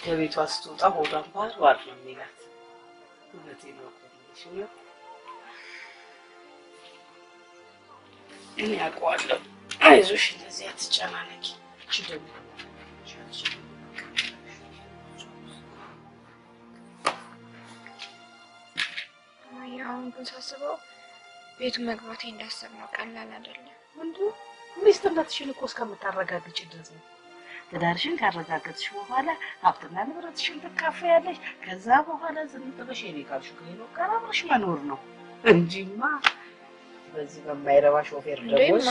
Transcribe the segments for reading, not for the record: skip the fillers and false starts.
ከቤቷ ስትወጣ ሆዷን ባር ነው የሚላት። እውነቴን ነው እኮ እኔ አውቀዋለሁ። አይዞሽ እንደዚህ አትጨናነቂ። እቺ ደግሞ አሁን ግን ሳስበው ቤቱ መግባቴ እንዳሰብነው ቀላል አይደለም። ሚስትነትሽን እኮ እስከምታረጋግጪ ድረስ ነው። ትዳርሽን ካረጋገጥሽ በኋላ ሀብትና ንብረትሽን ትካፈያለሽ። ከዛ በኋላ ዝም ብለሽ የኔ ካልሽ ነው ቀራብሽ መኖር ነው እንጂማ በዚህ በማይረባ ሾፌር ደግሞ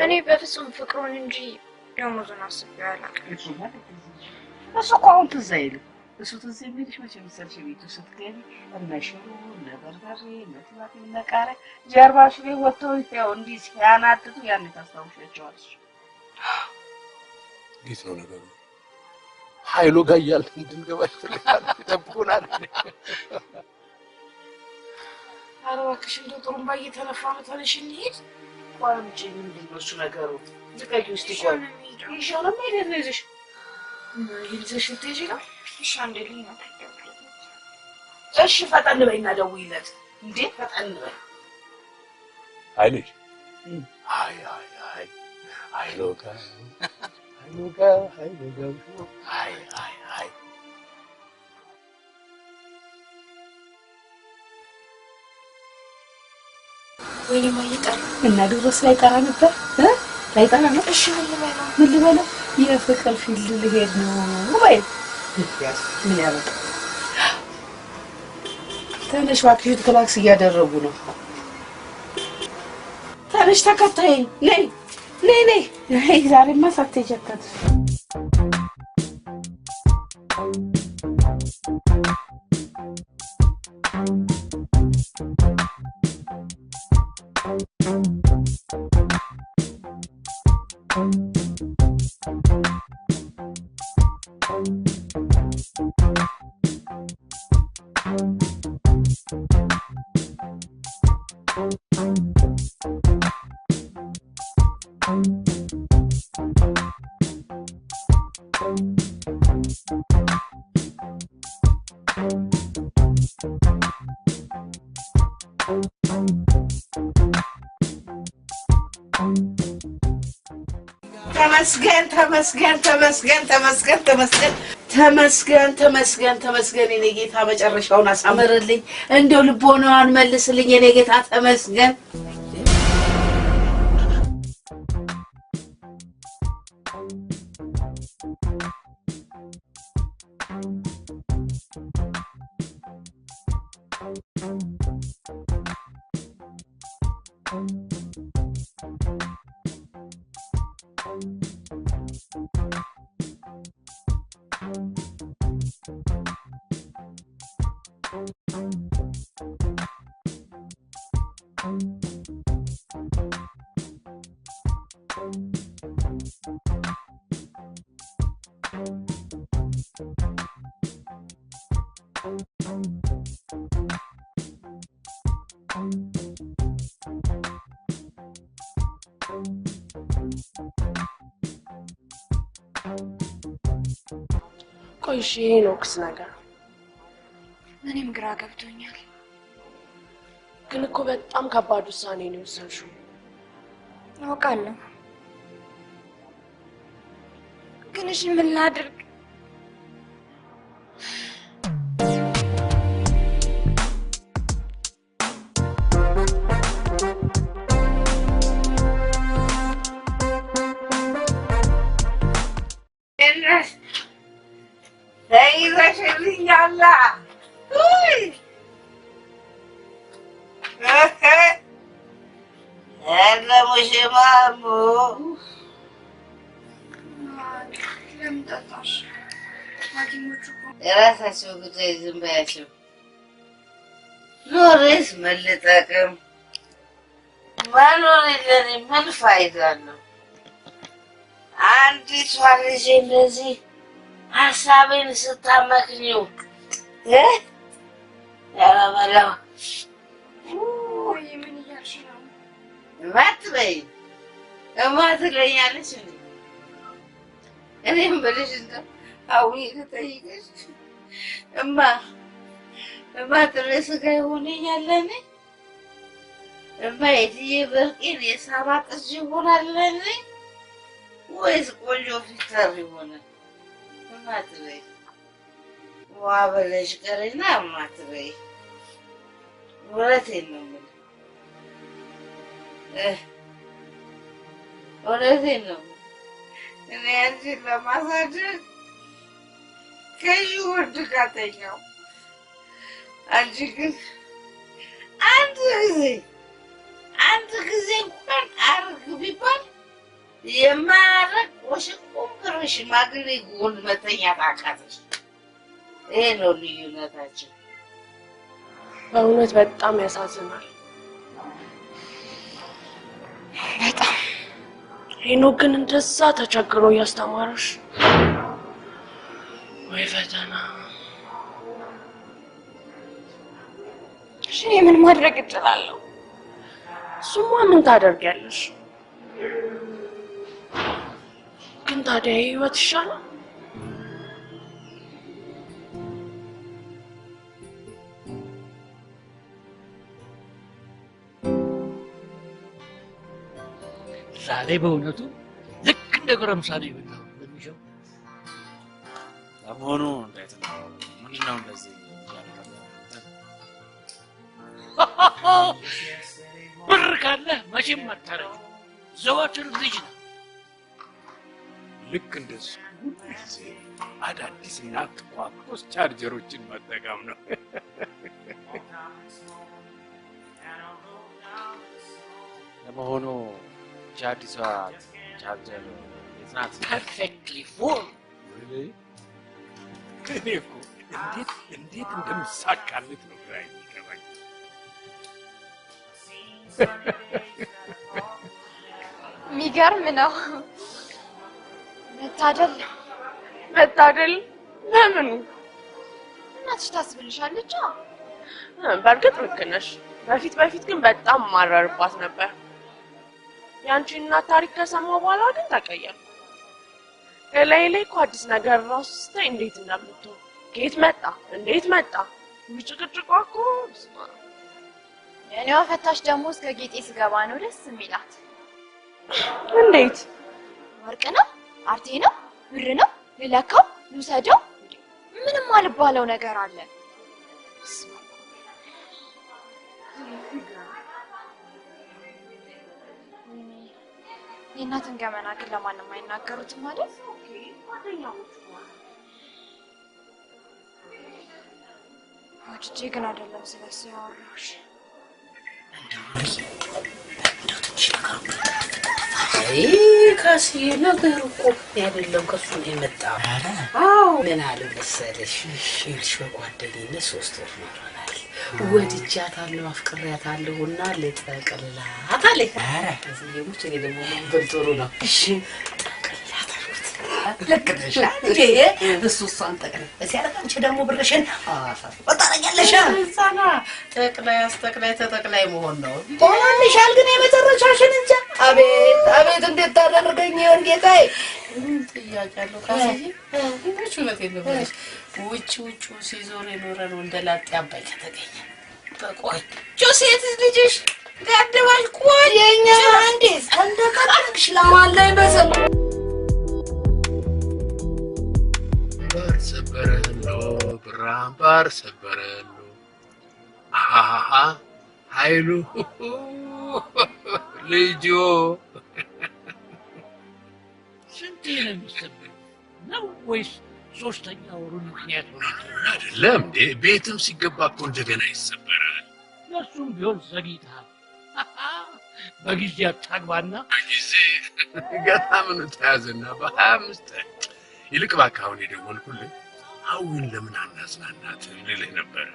እኔ በፍጹም ፍቅሩን እንጂ ደሞዙን አስቤው አላውቅም። እሱ እኮ አሁን ትዝ አይልም። እሱ ትዝ የሚልሽ መቼ መሰልሽ ቤቱ ስትገቢ እነ ሽሮ እነ በርበሬ እነ ቲማቲም እነ ቃሪያ ጀርባሽ ላይ ወጥተው ያው እንዲህ ሲያናድዱ ያን ታስታውሻቸዋለሽ። እንዴት ነው ነገሩ? ኃይሉ ጋር እያልን እንድንገባ ይጠብቁናል። ኧረ እባክሽ እንደው ጥሩምባ እየተነፋ ነው። ተነሽ እንሂድ። ቆይ አንቺ ምንድን ነው እሱ ነገሩ? ዝቀቂ ውስጥ ይቆይ ይሻላል። ሄደን ነው ይዘሽ ይዘሽ ልትሄጂ ነው? እሺ አንዴ ልኝ ነው። እሺ ፈጠን በይና ደውይለት። እንዴ ፈጠን በይ ኃይልሽ። ኃይሉ ጋር ወይኔ ማይጠራ እና ድሮስ ላይ ጠራ ነበር ላይ ጠራ ነው። እሺ ምን ልበለው? የፍቅር ፊልድ ልሄድ ነው ወይ? ምን ያበቃ? ተነሽ እባክሽ፣ ክላክስ እያደረጉ ነው። ተነሽ ተከታይኝ። ነይ ነይ ነይ። አይ ዛሬማ ሳትሄጂ አታድሪ። ተመስገን የኔ ጌታ መጨረሻውን አሳምርልኝ። እንደው ልቦናዋን መልስልኝ የኔ ጌታ ተመስገን። ቆይ እሺ ሄኖክስ ነገር እኔም ግራ ገብቶኛል። ግን እኮ በጣም ከባድ ውሳኔ ነው የወሰንሽው። አውቃለሁ፣ ግን እሺ ምን ላድርግ? ተይዘሽልኛል ውይ ሙሽማሙ ለምን ጠጣሽ? ሐኪሞቹ የራሳቸው ጉዳይ ዝም በያቸው። ኖሬስ ምን ልጠቅም? መኖር የለኔ ምን ፋይዳ አለው? አንዲቷ ልጄ እንደዚህ ሀሳቤን ስታመክኝው ያለበለው ምን እያልሽ ነው? እማትበይ እማ ትለኛለች እንዴ? እኔም ብልሽ እንደው አዊ ልጠይቅሽ እማ ጥሬ ስጋ ይሆነኛል እኔ? እማ የትዬ በርቄን የሳባ ጥጅ ይሆናል እኔ? ወይስ ቆንጆ ፊተር ይሆናል? እማ ትበይ ዋ በለሽ ቀሪና እማ ትበይ እውነቴን ነው የምልህ እውነቴን ነው እኔ አንቺን ለማሳደግ ከዚህ ውርድ ካተኛው አንቺ ግን አንድ ጊዜ እንኳን አርግ ቢባል የማያረግ ወሽቁምክር ሽማግሌ ጎን መተኛት አቃተሽ። ይሄ ነው ልዩነታችን። በእውነት በጣም ያሳዝናል። በጣም ሄኖክ ግን እንደዛ ተቸግሮ እያስተማረሽ ወይ ፈተና። እሺ ምን ማድረግ እችላለሁ? እሱማ ምን ታደርጊያለሽ? ግን ታዲያ ህይወት ይሻላል? ዛሬ በእውነቱ ልክ እንደ ጎረምሳ ነው የበላው በሚሸው። ለመሆኑ እንዴት ነው? ምንድን ነው እንደዚህ ብር ካለ መቼም አታረጅ። ዘወትር ልጅ ነው። ልክ እንደሱ ሁሉ ጊዜ አዳዲስና ተቋቁስ ቻርጀሮችን መጠቀም ነው። ለመሆኑ አዲሷ ቻርጀር የት ናት? ፐርፌክትሊ ፉል። እኔ እኮ እንዴት እንደምሳካለት ነው ግራ የሚገባኝ። የሚገርም ነው። መታደል ለምኑ? እናትሽ ታስብልሻለች። በእርግጥ ልክ ነሽ። በፊት ግን በጣም ማረርባት ነበር። ያንቺ እናት ታሪክ ከሰማሁ በኋላ ግን ተቀየርኩ። ላይ እኮ አዲስ ነገር ራሱ ስታይ እንዴት እንደምትሆን ከየት መጣ እንዴት መጣ ምጭቅጭቋ እኮ የኔዋ ፈታሽ ደግሞ እስከ ጌጤ ስገባ ነው ደስ የሚላት። እንዴት? ወርቅ ነው፣ አርቴ ነው፣ ብር ነው፣ ልለካው፣ ልውሰደው፣ ምንም አልባለው ነገር አለ። የእናትን ገመና ግን ለማንም አይናገሩትም ማለት? ወድጄ ግን አይደለም ስለሱ ያወራሁሽ። ካስዬ ነገሩ እኮ አይደለም ከሱ ነው የመጣው። አዎ ምን አለ መሰለሽ፣ እሺ በጓደኝነት 3 ወር ኖረናል። ወድጃታለሁ አፍቅሬያታለሁና ልጠቅልላት አለኝ። እዚህ የሙች እኔ ደግሞ ምን ጥሩ ነው። እሺ ጠቅልላት አልኩት። ልክ ነሽ እንዴ? እሷን ጠቅልል ሲያረጋንቺ ደግሞ ብርሽን ወጣረኛለሽ። እዛና ጠቅላይ ተጠቅላይ መሆን ነው። ሆነልሻል ግን የመጨረሻሽን እንጃ። አቤት እንዴት ታደርገኝ እንዴታይ ጥያቄ አለው ካስዬ። እንዴት እውነቴን ነው ብለሽ ውጭ ሲዞር የኖረ ነው እንደላጤ አባይ ከተገኘ በቆንጆ ሴት ልጅሽ ጋደባሽ ቆየኛ እንዴት እንደቀረሽ ለማላይ በሰል ሰበረሎ ብራምባር ሰበረሎ አሃ ኃይሉ ልጆ ስንቴ ነው የሚሰበረው ነው ወይስ ሶስተኛ ወሩን ምክንያት ሆነ አይደለም እንዴ? ቤትም ሲገባ እኮ እንደገና ይሰበራል። ለሱም ቢሆን ዘግይተሃል። በጊዜ አታግባና ጊዜ ገና ምኑ ተያዘና በ25 ይልቅ እባክህ አሁን የደወልኩልህ አዊን ለምን አናዝናናት ልልህ ነበረ።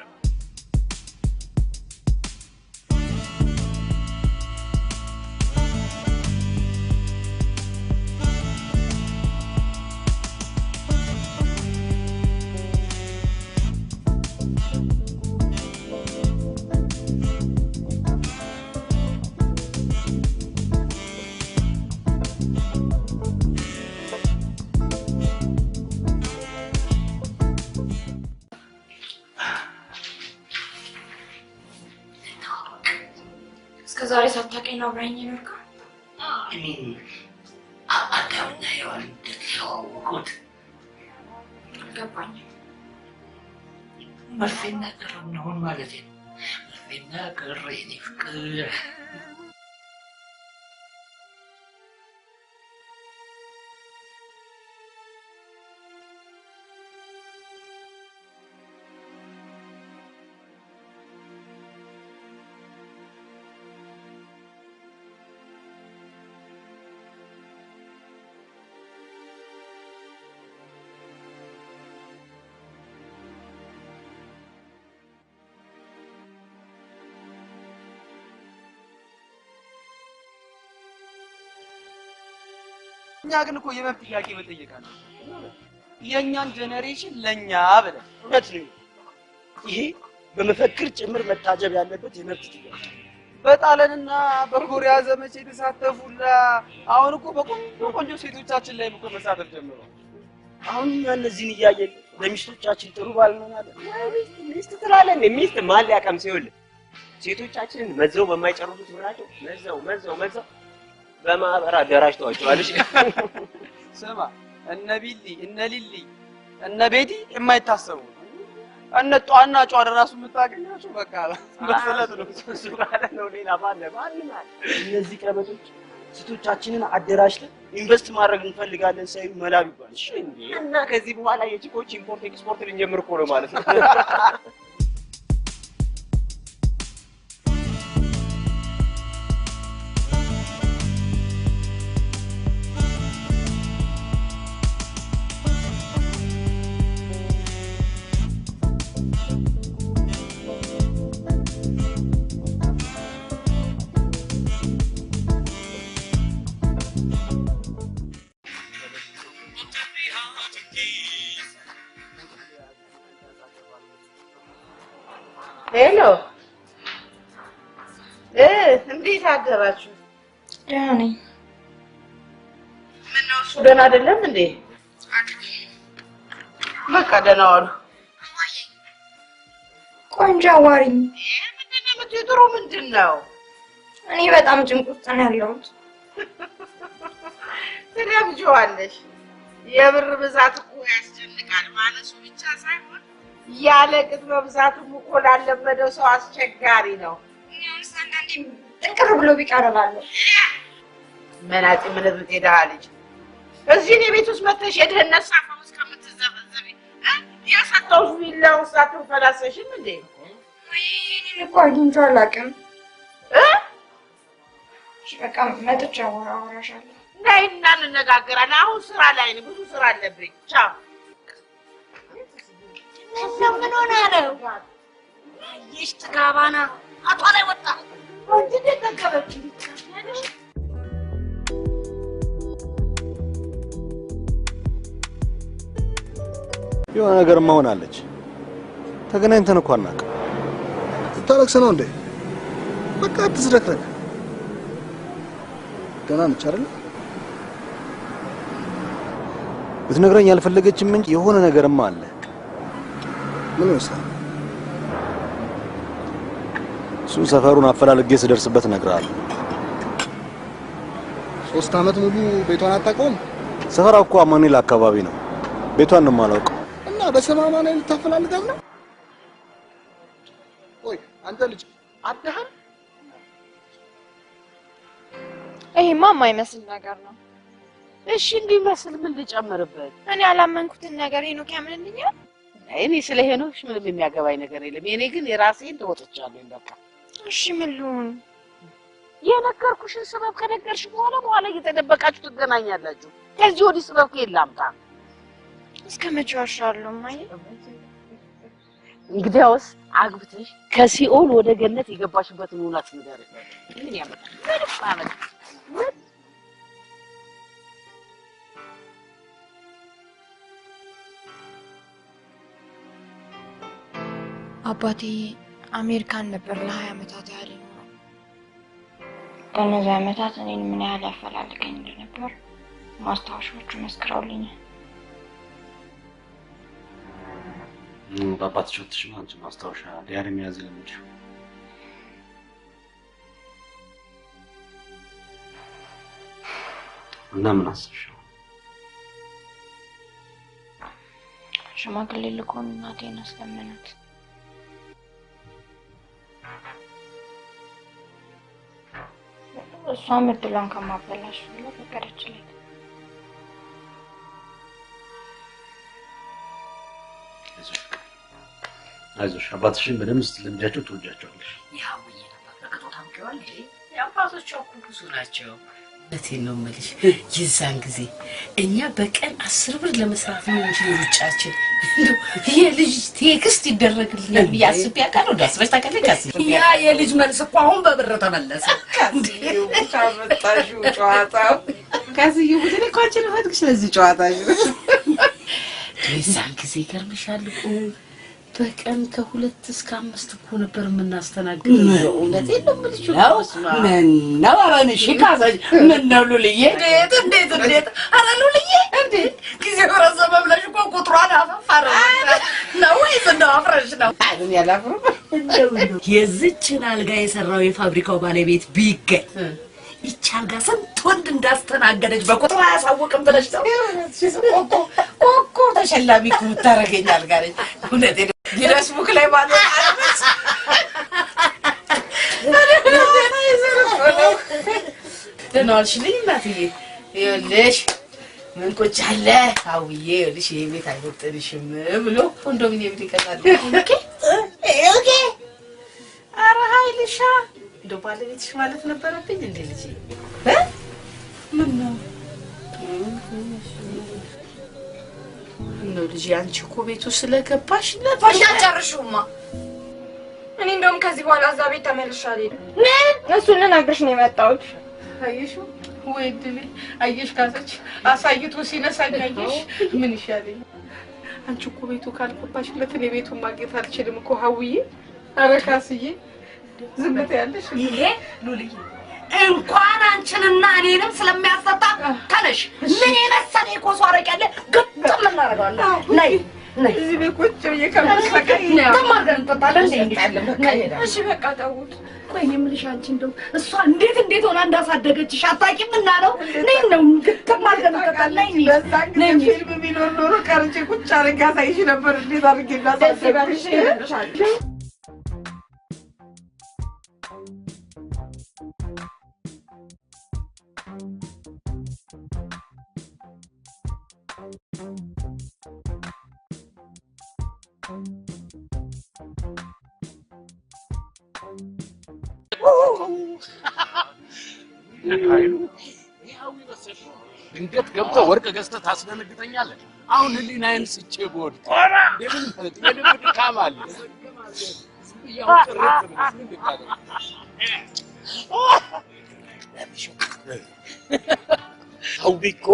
ዛሬ ሳታውቀኝ ነው አብረኸኝ የኖርከው? እኔ አዳምና ሔዋን እንደተዋወቁት አልገባኝም። መርፌና ክር እንሆን ማለት ነው። መርፌና ክር የኔ ፍቅር እኛ ግን እኮ የመብት ጥያቄ መጠየቅ አለ። የኛን ጄኔሬሽን ለኛ ብለን እውነት ነው። ይሄ በመፈክር ጭምር መታጀብ ያለበት የመብት ጥያቄ። በጣሊያንና በኮሪያ ዘመቻ የተሳተፉላ አሁን እኮ በቆንጆ ሴቶቻችን ላይ እኮ መሳተፍ ጀምረዋል። አሁን እኛ እነዚህን እያየን ለሚስቶቻችን ጥሩ ባል እንሆናለን። ሚስት ትላለን። ሚስት ማን ሊያቀምስ? ይኸውልህ ሴቶቻችንን መዘው በማይጨርሱት ብራቸው መዘው በማህበር አደራጅተዋቸዋል። ስማ እነ ቢሊ እነ ሊሊ እነ ቤቲ የማይታሰቡ እነ ጧና ጯ ራሱ የምታገኛቸው በቃ በሰለት ነው። እሱ ካለ ነው ሌላ ባለ እነዚህ ቀበቶች ሴቶቻችንን አደራጅተን ኢንቨስት ማድረግ እንፈልጋለን ሳይሉ መላብ ይባል። እሺ እንዴ! እና ከዚህ በኋላ የቺኮች ኢምፖርት ኤክስፖርት ልንጀምር እኮ ነው ማለት ነው። ሄሎ እንዴት አደራችሁ? ደህና ነኝ። ምነው እሱ ደህና አይደለም እንዴ? በቃ ደህና ዋሉ። ቆንጆ አዋሪኝ። ምንድን ነው የምትጥሩ? ምንድን ነው? እኔ በጣም ጭንቅ ውስጥ ነው ያለሁት። ትለምጂዋለሽ። የብር ብዛት እኮ ያስጨንቃል። ማለሱ ብቻ ሳይሆን ያለ ቅጥ መብዛቱም እኮ ላለመደው ሰው አስቸጋሪ ነው። እኔውስ አንዳንዴ ጥንቅር ብሎ ቢቀርባለሁ። መናጤ ምንብት የደሃ ልጅ እዚህ እኔ ቤት ውስጥ መተሽ የድህነት ሳፋ ውስጥ ከምትዘፈዘፊ ያሳጣሁሽ ቢላውን ሳትንፈላሰሽም እንዴ? እኔ እኮ አግኝቼው አላውቅም። በቃ መጥቼ አወራሻለሁ። ነይና እንነጋገራለን። አሁን ስራ ላይ ነኝ፣ ብዙ ስራ አለብኝ። ቻው። ምን ሆነ ነው? አየሽ ትጋባና አቷ ላይ ወጣ። ወንድ እንደተገበች ይቻላል። የሆነ ነገር መሆን አለች። ተገናኝተን እኮ አናውቅም። ታለቅስ ነው እንዴ? በቃ አትዝረክረክ። ደህና ነች አይደል? ብትነግረኝ ያልፈለገችም እንጂ የሆነ ነገርማ አለ። ምን ይመስላል? እሱን ሰፈሩን አፈላልጌ ስደርስበት እነግርሃለሁ። 3 አመት ሙሉ ቤቷን አታውቀውም? ሰፈሯ እኮ አማኑኤል አካባቢ ነው። ቤቷን ነው የማላውቀው። እና በሰማማ ላይ ልታፈላልጋት ነው? ቆይ አንተ ልጅ አደሃል? ይሄማ የማይመስል ነገር ነው። እሺ እንዲመስል ምን ልጨምርበት? እኔ ያላመንኩትን ነገር ሄኖክ ያምንልኛል። እኔ ስለ ሄኖክ ምንም የሚያገባኝ ነገር የለም። እኔ ግን የራሴን ተወጥቻለሁ በቃ። እሺ ምን ልሁን? የነገርኩሽን ሰበብ ከነገርሽ በኋላ እየተደበቃችሁ ትገናኛላችሁ። ከዚህ ወዲህ ሰበብ ከየት ላምጣ? እስከ መቼ ዋሻለሁ ማይ? እንግዲያውስ አግብተሽ ከሲኦል ወደ ገነት የገባሽበትን እውነት ንገሪኝ። ምን ያመጣል? ምን አባቴ አሜሪካን ነበር ለ20 ዓመታት ያህል ነው። ከነዚህ ዓመታት እኔን ምን ያህል ያፈላልገኝ እንደነበር ማስታወሻዎቹ መስክረውልኛል። በአባትሽ ወጥሽ አንቺ ማስታወሻ ዲያሪ መያዝ ለምንድን ነው? እና ምን አስበሽ? ሽማግሌ ልኮን እናቴን አስለመናት። እሷም እድሏን ከማበላሽ ብሎ ፈቀደችለት። አይዞሽ አባትሽን በደንብ ስትለምጃቸው ትወጃቸዋለሽ። ያው ነበር በከቶታም ከዋል የአባቶች ብዙ ናቸው። እቴን ነው የምልሽ የዛን ጊዜ እኛ በቀን 10 ብር ለመስራት ነው እንጂ ሩጫችን እንደው የልጅ ቴክስት ይደረግልናል ያስብ ያቃለው ዳስበሽ ታከለካስ ያ የልጅ መልስ እኮ አሁን በብር ተመለሰ። ከዚሁ ታመጣሽው ጨዋታው ከዚሁ ብትል እኮ አንቺ ለፈትሽ ስለዚህ ጨዋታሽ የዛን ጊዜ ገርምሻል እኮ በቀን ከ2 እስከ 5 እኮ ነበር የምናስተናግደው። እውነቴን ነው የምልሽ ነው አራንሽ ካዛጅ ምን ነው ሉልዬ እንዴት አረ ሉልዬ እንዴ ጊዜው ረዘመ ብለሽ እኮ ቁጥሯን አፈፋረ ነው ወይስ እንደው አፍረሽ ነው? አይደል ያላፍሩ የዚችን አልጋ የሰራው የፋብሪካው ባለቤት ቢገኝ ይቻል ጋር ስንት ወንድ እንዳስተናገደች በቁጥር አያሳውቅም ብለሽ ነው? ኮኮ ተሸላሚ እኮ ታረገኛል ጋር እውነቴን ፌስቡክ ላይ ማለት አለች ደናልሽ ልኝ እናትዬ ይኸውልሽ ምን ቁጭ አለ አውዬ ይኸውልሽ ይሄ ቤት አይወጥልሽም ብሎ ኮንዶሚኒየም ሊቀጣል። ኦኬ ኧረ ኃይልሻ እንደው ባለቤትሽ ማለት ነበረብኝ እንዴ ልጅ ምን ነው ነው ልጅ አንቺ እኮ ቤቱ ስለገባሽ ለባሽ ጨርሹማ። እኔ እንደውም ከዚህ በኋላ እዛ ቤት ተመልሻለሁ። እሱን ልነግርሽ ነው የመጣሁት። አየሽ ወይ ድል አየሽ ካሰች አሳይቶ ሲነሳኝ አየሽ ምን ይሻለኝ? አንቺ እኮ ቤቱ ካልገባሽለት እኔ ቤቱን ማግኘት አልችልም እኮ ሀውዬ። ኧረ ካስዬ ዝም ትያለሽ እንዴ? ሉልዬ እንኳን አንቺንና እኔንም ስለሚያስጠጣ ተነሽ። ምን የመሰለ ኮሶ አረቀለ ግጥም እናደርጋለን። ነይ እዚህ ቤት ቁጭ ብዬ ከመሰከኝ ተማርገን እንጠጣለን እንዴ? እሺ በቃ ተውት። ቆይ የምልሽ አንቺ እንደው እሷ እንዴት ሆና እንዳሳደገችሽ አታውቂም እና ነው? ነይ ነው ግጥም አድርገን እንጠጣለን። ነይ ፊልም ቢኖር ኖሮ ቀርጬ ቁጭ አድርጌ አሳይሽ ነበር እንዴት አድርጌ እንዳሳደገችሽ ይልሻል። ድንገት ገብተህ ወርቅ ገዝተህ ታስደነግጠኛለህ። አሁን ህሊናዬን ስጬ ብወድቅ እንደምን የልብ ድካም አለ። ሰው እኮ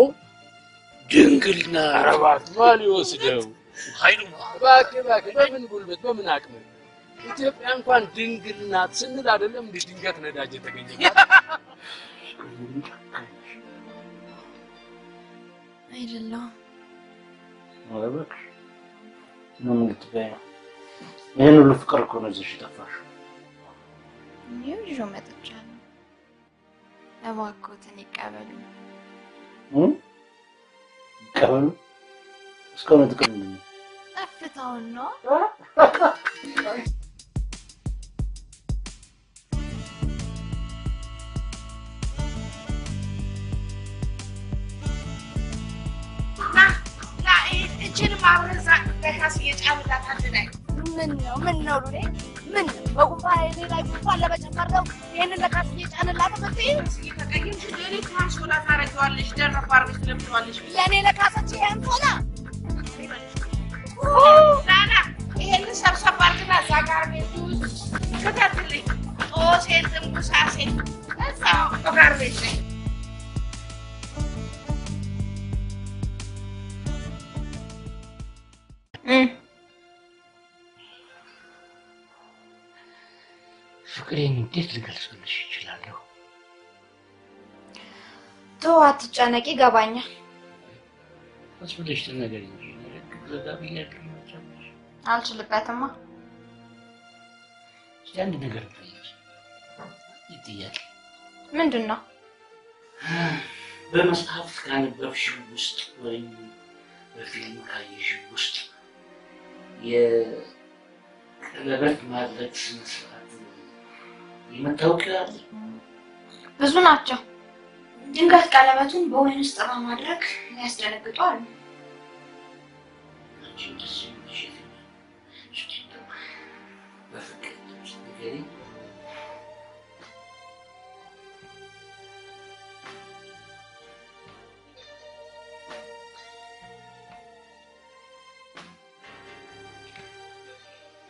ድንግልና ረባት ማን ይወስደው? ኃይሉ እባክህ በምን ጉልበት በምን አቅም ኢትዮጵያ እንኳን ድንግል ናት ስንል አይደለም እንደ ድንገት ነዳጅ የተገኘ አይደለም። አለበክ ምን ልትበይ ነው? ይሄን ሁሉ ፍቅር እኮ ነው እዚህ ጠፋሽ። ይኸው መጥቻለሁ። እባክዎትን ይቀበሉ። ይቀበሉ? እስካሁን ጥቅም ነው ጠፍታውን ነው። አብረዛ ለካስ እየጫምላት አድናይ ምን ነው ሉሌ ምን በጉንፋን እኔ ላይ ጉንፋን ለመጨመር ነው ይሄንን ለካስ እየጫንላት መጥተኝ ተቀይምሽ ለኔ ካንሶላ ታረጋዋለሽ ደረፍ አርግሽ ለምትዋለሽ ለኔ ለካሰች ይሄን ቶላ ላላ ይሄን ሰብሰብ አርግና ዛጋር ቤቱ ከታትልኝ ኦሴን ትንኩሳሴ እዛው ጋር ቤት ፍቅሬን እንዴት ልገልጽልሽ እችላለሁ? ተው አትጨነቂ ይገባኛል። አስብለሽ ተናገሪ እንጂ ለጋ ብያለሁ መቻለሽ አልችልበትማ። አንድ ነገር ልጠይቅሽ። ጥያቄ ምንድን ነው? በመጽሐፍ ካነበብሽው ውስጥ ወይም በፊልም ካየሽው ውስጥ የቀለበት ማድረግ ስነ ስርዓት የምታውቂው አለ? ብዙ ናቸው። ድንገት ቀለበቱን በወይን ውስጥ በማድረግ ያስደነግጧል።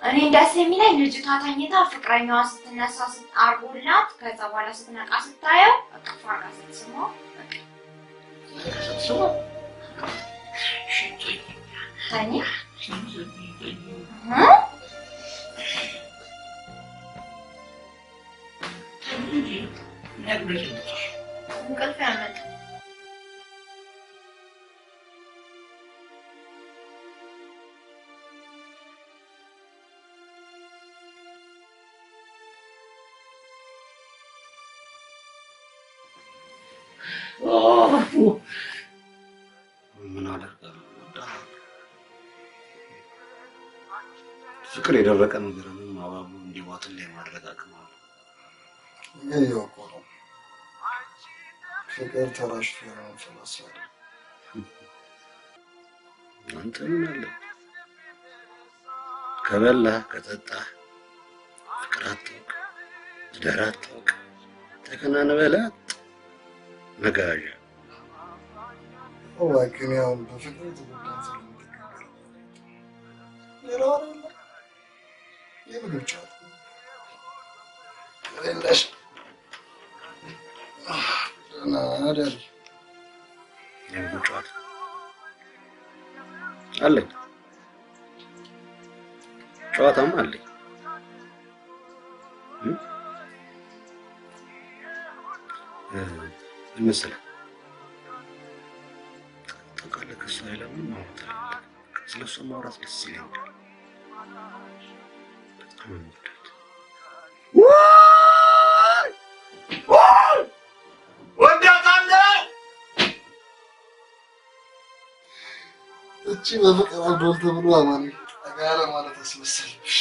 እኔ ደስ የሚለኝ ልጅቷ ተኝታ ፍቅረኛዋ ስትነሳ አርጎላት ከዛ በኋላ ስትነቃ ስታየው አቅፋ አርጋ ስትስመው ተኝ እንቅልፍ ያመጣ ምን አደርጋለሁ? ፍቅር የደረቀ ነገርንም አባቡ እንዲዋጥልኝ ማድረግ አቅም አለ። ግን ያውቁ ነው ፍቅር ተራሽቶ ነው ፈላስፋ አንተ ምን አለ ከበላህ ከጠጣህ ፍቅር አታውቅ፣ ትዳር አታውቅ፣ ተከናንበላት መጋዣ ወላኪን ያው በፍቅር ተጎዳን ስለምትከበር ሌላው አይደለ የምግብ ጨዋታ ለለሽ ናደር የምግብ ጨዋታ አለኝ፣ ጨዋታም አለኝ። المسألة تقال لك السائلة من موت سلسل مرات للسلين بتقمن مدد ودعت عنه እቺ በፍቅር አልዶል ተብሎ አማኒ አጋራ ማለት አስመሰልሽ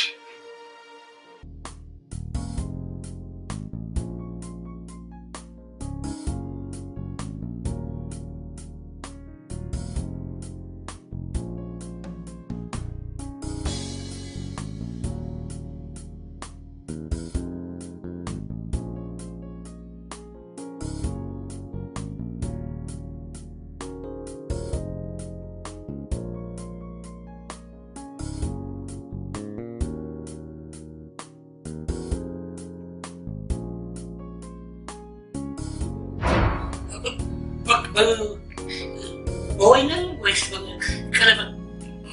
በወይንም ወይስ ቀለበት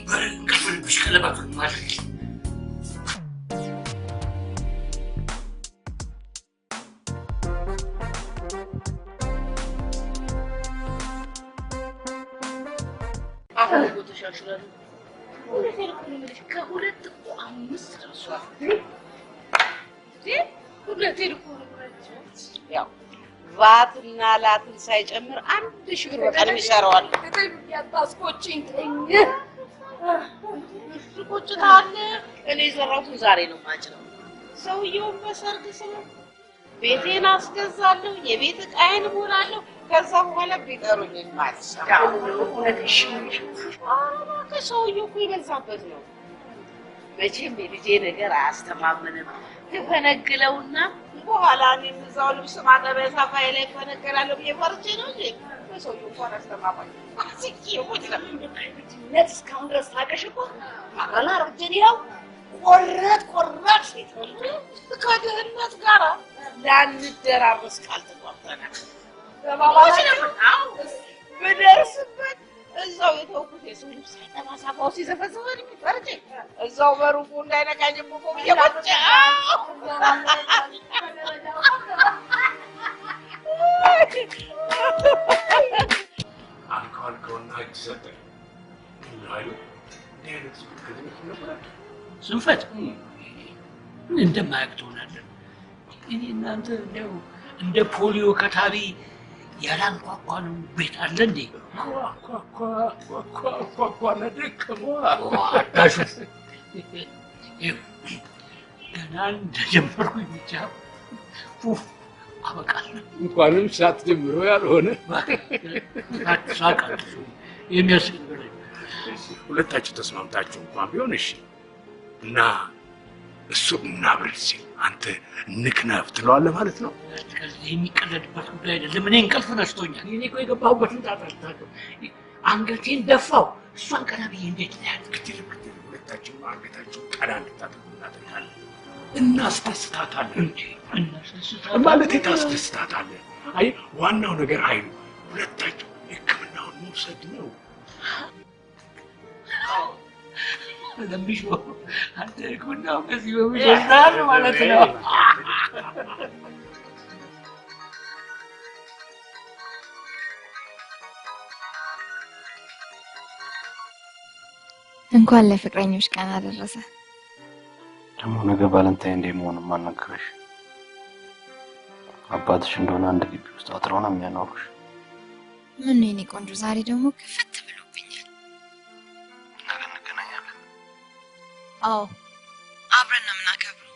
በእንቅልፍልብሽ ቀለበቱን ማለት አሁን ተሻሽሏል። ሁለቴን እኮ ነው የምልሽ ከሁለት እኮ 5 ደርሷል። ሁለቴን እኮ ነው ያው ቫትና ላትን ሳይጨምር 1000 ብር በቀን ይሰራዋል። ያታስቆጭኝ ተኝ ቁጭታለ እኔ ዘራቱን ዛሬ ነው ማጭነው። ሰውየው በሰርግ ስለ ቤቴን አስገዛለሁ፣ የቤት ዕቃዬን እሞላለሁ። ከዛ በኋላ ቢጠሩኝ ማለት ነው። እውነትሽ ሰውዬው እኮ የበዛበት ነው። መቼም የልጄ ነገር አያስተማምንም። ትፈነግለውና በኋላ እኔም እዛው ልብስ ማጠቢያ ሳፋዬ ላይ ፈነገላለሁ ብዬ ፈርቼ ነው እንጂ ሰውዬው እንኳን አስተማማኝ አስቄ ሞት ነው። ነት እስካሁን ድረስ ታውቀሽ እኮ አረላ ረጀን ያው ቆረጥ ሴት ከድህነት ጋር ላንደራረስ ካልተጓብተናል ብደርስበት እዛው የተውኩት የሰው ልብስ ሳይጠባ ሳፋው ሲዘፈዝፈን ፈርቼ እዛው በሩቁ እንዳይነካኝ እኮ ብዬ ቁጭ አልካልከውና እጅ ሰጠኝ አይሉ እንዴት ስንፈት እንደማያውቅ ትሆናለህ። እኔ እናንተ እንደው እንደ ፖሊዮ ከታቢ ያላንኳኳነው ቤት አለ እንዴ? ኳኳ ለደከመዋ አዳሹ ገና እንደጀመርኩኝ ብቻ አበቃለሁ። እንኳንም ሳትጀምሮ ያልሆነ ሳቃለሁ። የሚያስቅ ነገር ሁለታችሁ ተስማምታችሁ እንኳን ቢሆን እሺ እና እሱ እናብረድ ሲል አንተ ንክነፍ ትለዋለህ ማለት ነው። ከዚህ የሚቀለድበት ጉዳይ አይደለም። እኔ እንቅልፍ ነስቶኛል። እኔ እኮ የገባሁበትን ጣጣልታለሁ። አንገቴን ደፋው። እሷን ቀና ብዬ እንዴት ላያት ክትል ሁለታችሁ አንገታችሁ ቀና እንድታደርጉ እናደርጋለን። እናስደስታታለን እንጂ ማለት ታስደስታታለህ። አይ ዋናው ነገር ኃይሉ ሁለታችሁ ሕክምናውን መውሰድ ነው። ለምሽ አንተ ሕክምናው ከዚህ በሚጀምር ማለት ነው። እንኳን ለፍቅረኞች ቀን አደረሰ። ደግሞ ነገ ቫለንታይን ዴይ መሆኑን ማን ነገረሽ? አባትሽ እንደሆነ አንድ ግቢ ውስጥ አጥረው ነው የሚያኖሩሽ። ምን ነው የኔ ቆንጆ ዛሬ ደግሞ ክፍት ብሎብኛል። ነገ እንገናኛለን። አዎ አብረን ነው የምናከብረው።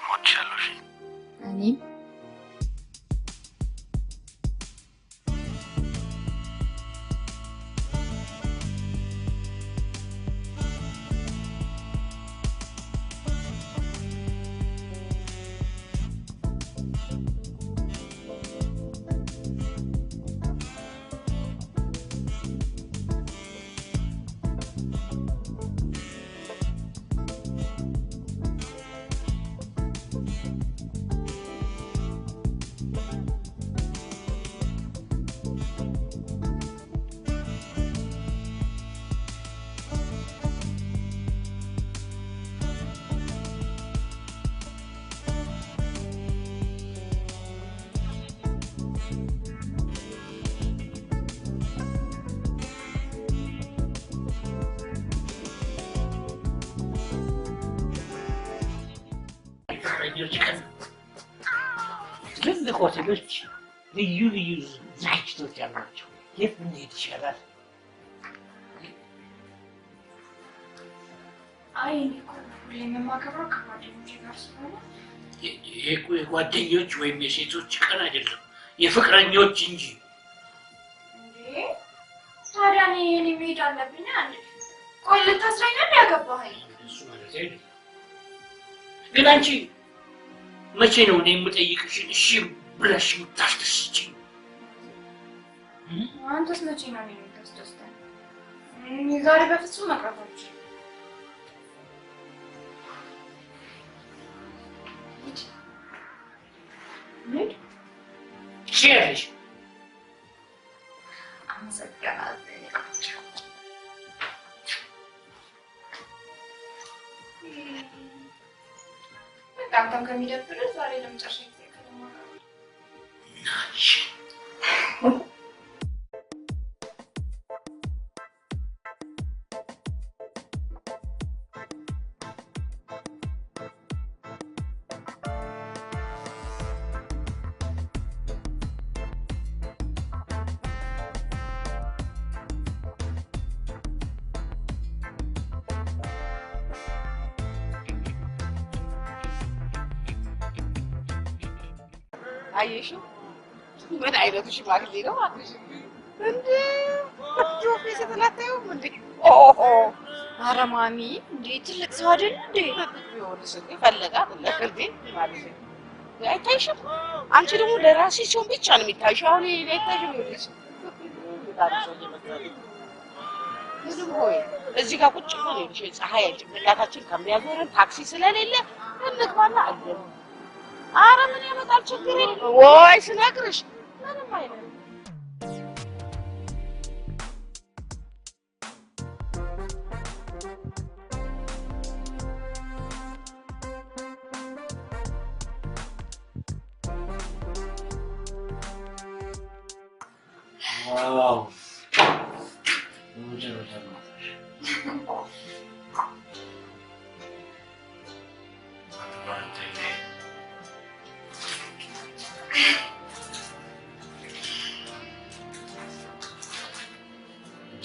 እወድሻለሁ። እኔም ትልልቅ ሆቴሎች ልዩ ልዩ ዝግጅቶች አሏቸው። የት ብንሄድ ይሻላል? አይ እኔ እኮ ሁሌም የማከብረው ከጓደኞቼ ጋር ስለሆነ ይሄ እኮ የጓደኞች ወይም የሴቶች ቀን አይደለም፣ የፍቅረኞች እንጂ። እንዴ ታዲያ እኔ መሄድ አለብኝ አንዴ? ቆይ ልታስረኝ ነው ያገባኸኝ? እሱ ማለት አይደለም። ግን አንቺ መቼ ነው እኔ የምጠይቅሽን እሺ ብለሽ የምታስደስችኝ? አንተስ መቼ ነው እኔን የምታስደስተኝ? ዛሬ በፍጹም መቅረት አልችልም። ምን ትችያለሽ? አመሰግናለሁ። በጣም ከሚደብር ዛሬ ለመጨረሻ ጊዜ ከተማከሩ ናች አየሽው ምን አይነቱ ሽማግሌ ነው አትሽ እንዴ ጆፌ ስትላታየው እንዴ ኦሆ ኧረ ማሚ እንዴ ትልቅ ሰው አይደል እንዴ? ቢሆንስ ይፈለጋል እንዴ ማለት ነው አይታይሽም? አንቺ ደግሞ ለራስሽ ሲሆን ብቻ ነው የሚታይሽ። አሁን አይታይሽም ይልሽ ምንም ሆይ እዚህ ጋር ቁጭ ብሎ ነው ልጅ ፀሐይ ጭንቅላታችን ከሚያዞረን ታክሲ ስለሌለ እንግባና አለን። ኧረ ምን ያመጣል ችግር የለም ወይ ስነግርሽ ምንም አይደለም። ዋው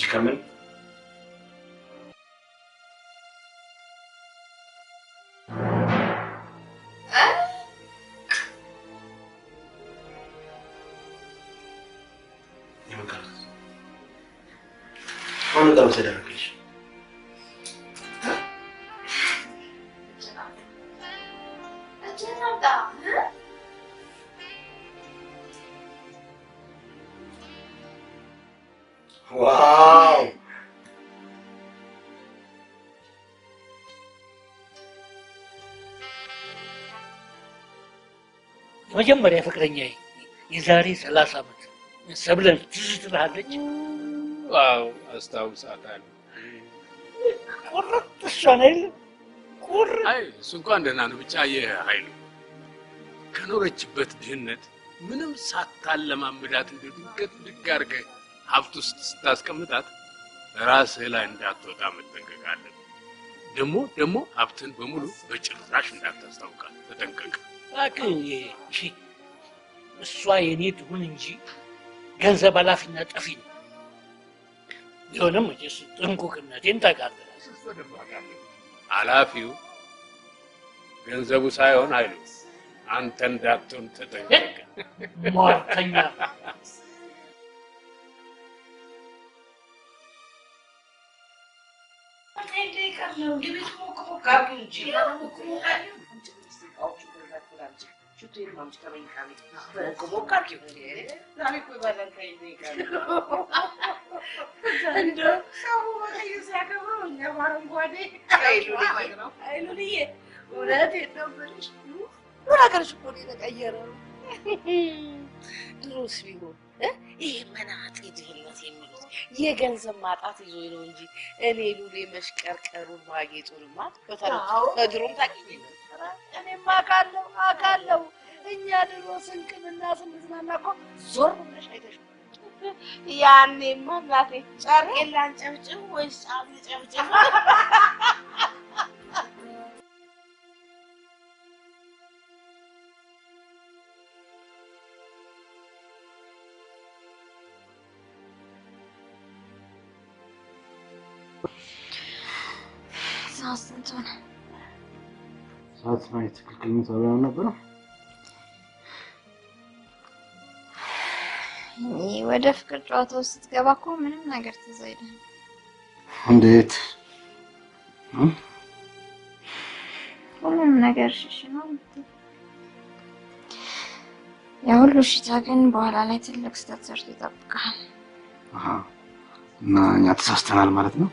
Coming. Onu da mı arkadaş? Wow! መጀመሪያ ፍቅረኛዬ የዛሬ 30 ዓመት ሰብለን ትዝ ትላለች። ዋው አስታውሳታለሁ። ቁርጥ እሷን አይደል? ቁርጥ አይ እሱ እንኳን ደህና ነው። ብቻ የኃይሉ ከኖረችበት ድህነት ምንም ሳታለማምዳት እንደ ድንገት ድግ አድርገህ ሀብት ውስጥ ስታስቀምጣት ራስህ ላይ እንዳትወጣ መጠንቀቅ አለብህ። ደግሞ ሀብትን በሙሉ በጭራሽ እንዳታስታውቃት ተጠንቀቅ። እሺ እሷ የኔ ትሁን እንጂ ገንዘብ ኃላፊና ጠፊ ነው። ቢሆንም መቼስ ጥንቁቅነቴን ታውቃለህ። ኃላፊው ገንዘቡ ሳይሆን ኃይሉ አንተ እንዳትሆን ተጠንቀቅ። ሟርተኛ ድሮስ ቢሆን ይሄ መናጤ ድህነት የሚሉት የገንዘብ ማጣት ይዞ ነው እንጂ እኔ ሉሌ መሽቀርቀሩን ማጌጡንማ በድሮም ታውቂኝ ነበር። እኔማ አውቃለሁ። እኛ ድሮ ስንቅንና ስንዝናና እኮ ዞር ብለሽ አይተሽ ያኔማ እናቴ ጨርቄን ላንጨብጭብ ወይስ ጫፍ ልጨብጭብ? ሰዓት ላይ ትክክለኛ ሰው ነበር። ወደ ፍቅር ጨዋታ ውስጥ ስትገባ እኮ ምንም ነገር ትዝ አይልም። እንዴት? ሁሉም ነገር ሽሽ ነው። ያ ሁሉ ሽታ ግን በኋላ ላይ ትልቅ ስህተት ሰርቶ ይጠብቃል። እና እኛ ተሳስተናል ማለት ነው።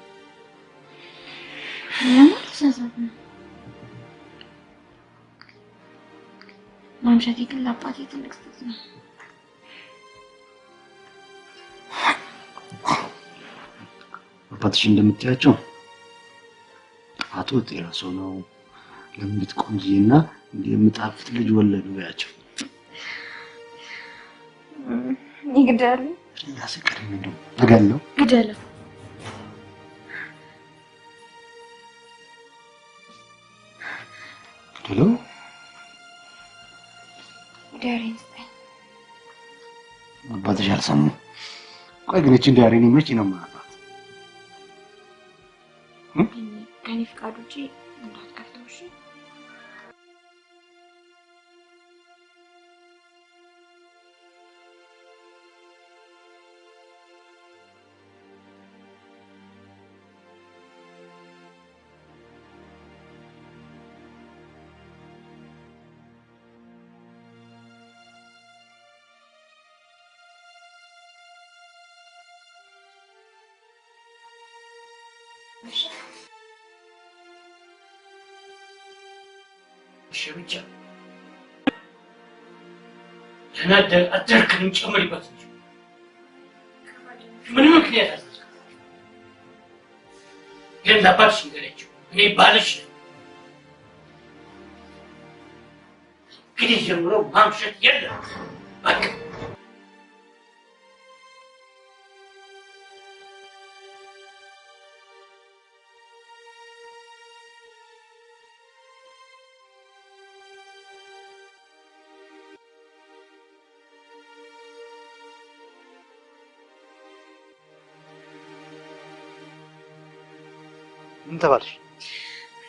ተሳስተናል። ማምሸቴ ግን ለአባቴ ትልቅ ስህተት ነው። አባትሽ እንደምታያቸው አቶ ጤና ሰው ነው። ለምት ቆንጂና እንደምጣፍጥ ልጅ ወለዱ ያቸው። ይግደሉ። ያስቀርም ነው ተገለው ግደለው። ግደለው። ዳሪንስ አባትሽ አልሰሙ። ቆይ ግን እቺ ዳሪን መቼ ነው ማለት ከኔ ፍቃድ ውጪ እንዳትከፍተው እሺ? እሺ ብቻ ተናደር አደርክንም ጨምሪበት እንጂ ምንም ምክንያት አልተሰጠም። ግን ለባልሽ ንገረችው እኔ ባልሽ ነኝ። እንግዲህ ጀምሮ ማምሸት የለም በቃ። ምን ተባልሽ?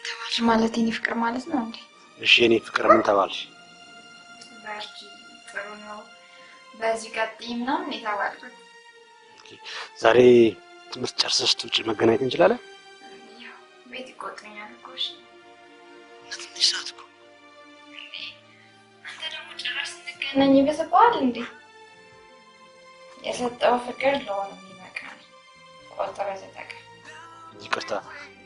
ተባልሽ ማለት የኔ ፍቅር ማለት ነው እንዴ? እሺ የኔ ፍቅር ምን ተባልሽ? በርቺ፣ ጥሩ ነው፣ በዚህ ቀጥይ ምናምን የተባልኩት። ዛሬ ትምህርት ጨርሰሽ ትውጪ መገናኘት እንችላለን? ያው ቤት ይቆጥኛል እኮ። እሺ ትንሽ ሰዓት እኮ። አንተ ደግሞ ጭራሽ ስንገናኝ ይበስብሃል እንዴ? የሰጠው ፍቅር ለሆነ ይበቃል። ቆጥበህ ተጠቀም። ይቅርታ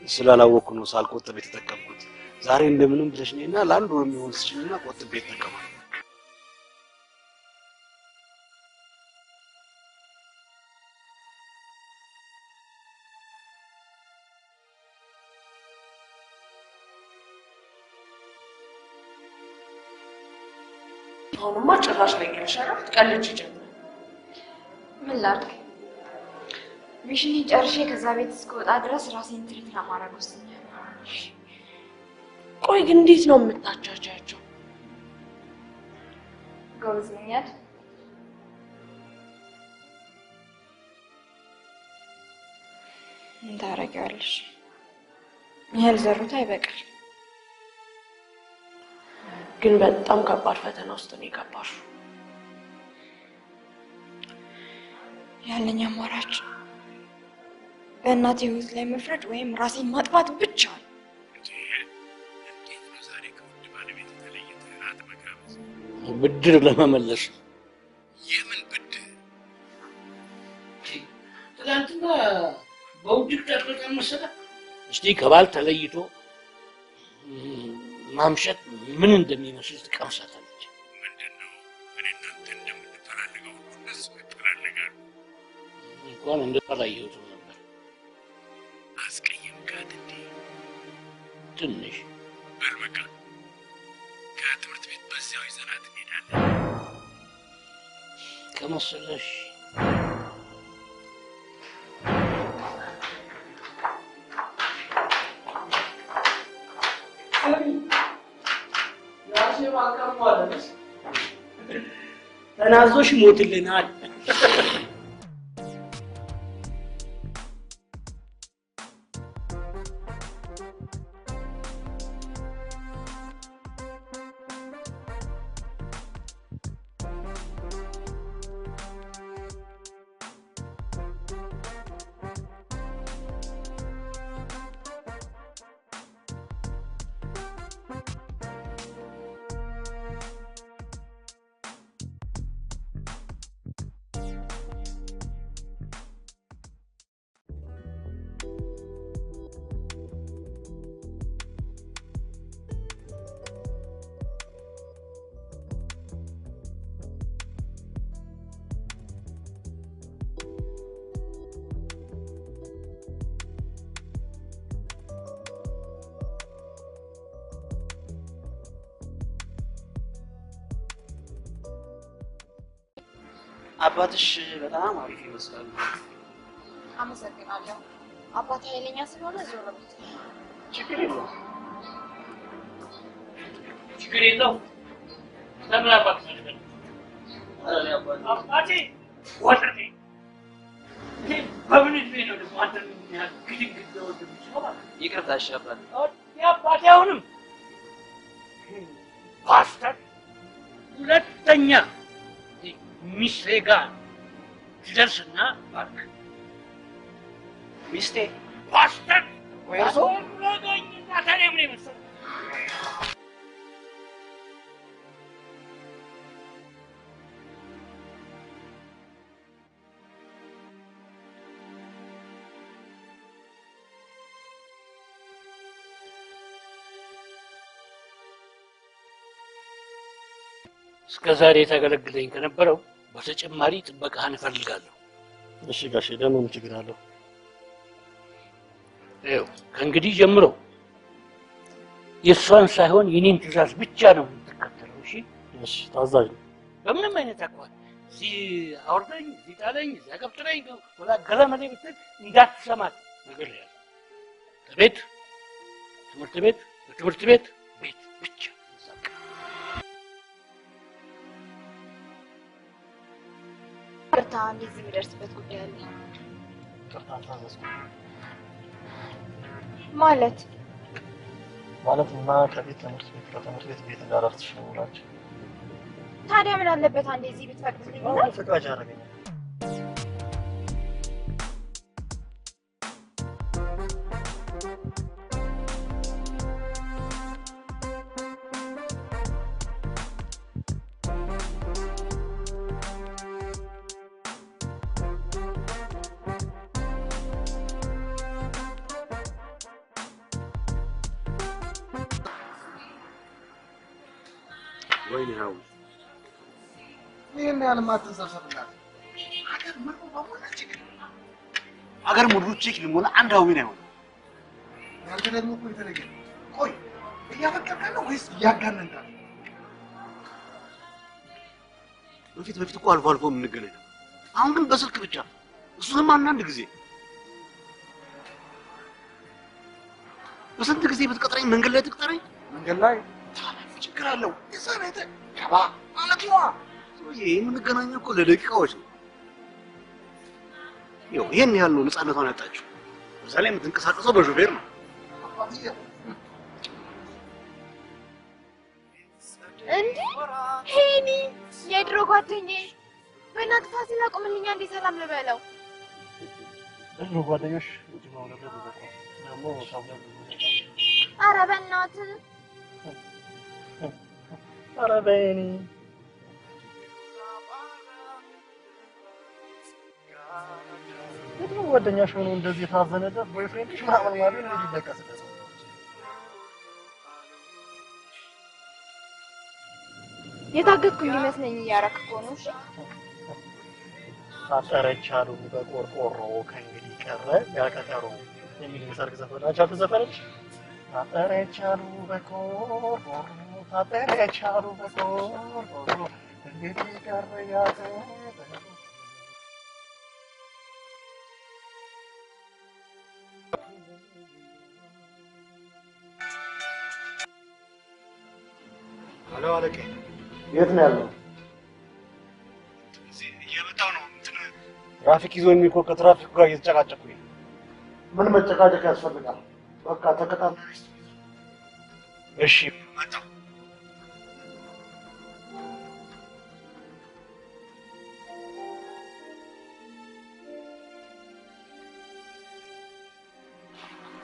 ስላላወቅኩ ነው ሳልቆጥብ የተጠቀምኩት። ዛሬ እንደምንም ብለሽ ነይና ለአንድ ወር የሚሆን ስጭኝና ቆጥቤ እጠቀማለሁ። አሁንማ ጭራሽ ላይ ይልሻል። ትቀልጂ ጀምር። ምን ላድርግ? ሚሽን ጨርሼ ከዛ ቤት እስከወጣ ድረስ ራሴን ትሪት ለማድረግ ወስኛለሁ። ቆይ ግን እንዴት ነው የምታቻቻቸው? ጎበዝ ነኝ አይደል? ምን ታደርጊዋለሽ? ያልዘሩት አይበቅል። ግን በጣም ከባድ ፈተና ውስጥ ነው የገባሽው። ያለኝ አማራጭ በእናቴ ህይወት ላይ መፍረድ ወይም ራሴን ማጥፋት ብቻ ነው። ብድር ለመመለስ የምን ብድር? ትናንትና በውድቅ ተጠቅመን መሰለህ። እስቲ ከባል ተለይቶ ማምሸት ምን እንደሚመስል ትቀምሳታለች። ምንድነው? እኔ እናንተ እንደምንፈራልገው እነሱ ይፈራልጋሉ። እንኳን እንደፈራየሁትም ነበር። አስቀየምካት እንዴ? ትንሽ በል በቃ ከትምህርት ቤት በዚያው ይዘናት እንሄዳለን ከመሰለሽ። ተናዞሽ ሞትልናል። አባትሽ በጣም አሪፍ ይመስላል። አመሰግናለሁ። አባቴ ኃይለኛ ስለሆነ ዞር በል። ችግር የለውም ችግር የለውም። ለምን አባት ፈልገን አባቴ ወጥቴ ይሄ በምን እድሜ ነው ደግሞ አንተ ምን ያህል ግድግድ ወደ ምትሰማ? ይቅርታ እሺ አባቴ። አባቴ አሁንም ፓስተር ሁለተኛ ሚስቴ ጋር ትደርስና እባክህ ሚስቴ ፓስተር ወይ እርሶ ወረገኝና ታዲያ ምን ይመስል እስከዛሬ ታገለግለኝ ከነበረው በተጨማሪ ጥበቃህን እፈልጋለሁ። እሺ ጋሼ፣ ደግሞ ምን ችግር አለው? ይኸው ከእንግዲህ ጀምሮ የእሷን ሳይሆን የኔን ትእዛዝ ብቻ ነው የምትከተለው። እሺ? እሺ፣ ታዛዥ ነው። በምንም አይነት አኳኋን እዚህ አውርደኝ፣ እዚህ ጣለኝ፣ እዚያ ገብጥረኝ ወላ ገለመሌ ብትል እንዳትሰማት ነገር ያለ ከቤት ትምህርት ቤት በትምህርት ቤት ቤት ብቻ ቅርታ እንደዚህ የሚደርስበት ጉዳይ አለ ማለት እና ከቤት ትምህርት ቤት ከትምህርት ቤት ቤት እንዳረፍትሽ ነው ብላችሁ ታዲያ ምን አለበት አንዴ እዚህ ብትፈቅድልኝ ነው? ፈቃጅ አደረገኝ። ወይኔ ሀው ይሄን ያህል ማትንሰብሰብላት ሀገር ምርጡ በሞላ ችግር ሀገር ሙሉ ቼክ ሊሞላ አንድ ሀዊን አይሆንም። ያንተ ደግሞ እኮ የተለየ ነው። ቆይ እያፈቀርከን ነው ወይስ እያጋነንከን ነው? በፊት እኮ አልፎ አልፎ የምንገናኝ ነው። አሁን ግን በስልክ ብቻ፣ እሱንም አንዳንድ ጊዜ። በስንት ጊዜ ብትቀጥረኝ መንገድ ላይ ትቅጠረኝ? መንገድ ላይ ችግር አለው። እዛ ቤት ገባ ማለት ነው። ሰውዬ የምንገናኘው እኮ ለደቂቃዎች ነው። ይኸው ይሄን ያህል ነው ነፃነቷን ያጣችው። በዛ ላይ የምትንቀሳቀሰው በሾፌር ነው። እንዴ ሄኒ የድሮ ጓደኛዬ፣ በእናትህ ፋሲል አቁምልኛ፣ እንዴ ሰላም ልበለው። ድሮ ጓደኞች እጅ ማውለድ ደግሞ ሳብለ ኧረ በእናትህ ኧረ በይኔ የድሮ ጓደኛሽ ሆኖ እንደዚህ የታዘነለት ቦይፍሬንድሽ ምናምን ማለት ነው ሊለቀስለት ነው። የታገትኩ እንዲመስለኝ እያደረክ እኮ ነው። እሺ ታጠረቻሉ በቆርቆሮ ከእንግዲህ ቀረ ያቀጠሮ የሚል የሰርግ ዘፈናች አልተዘፈነች? ታጠረቻሉ በቆርቆሮ ታጠረቻሉ በቆርቆሮ እንግዲህ ቀረ ያቀጠሮ። ሄሎ አለቄ፣ የት ነው ያለው? እየመጣሁ ነው። ትራፊክ ይዞኝ እኮ ከትራፊኩ ጋር እየተጨቃጨኩኝ። ምን መጨቃጨቅ ያስፈልጋል? በቃ ተከታተል። እሺ መጣሁ።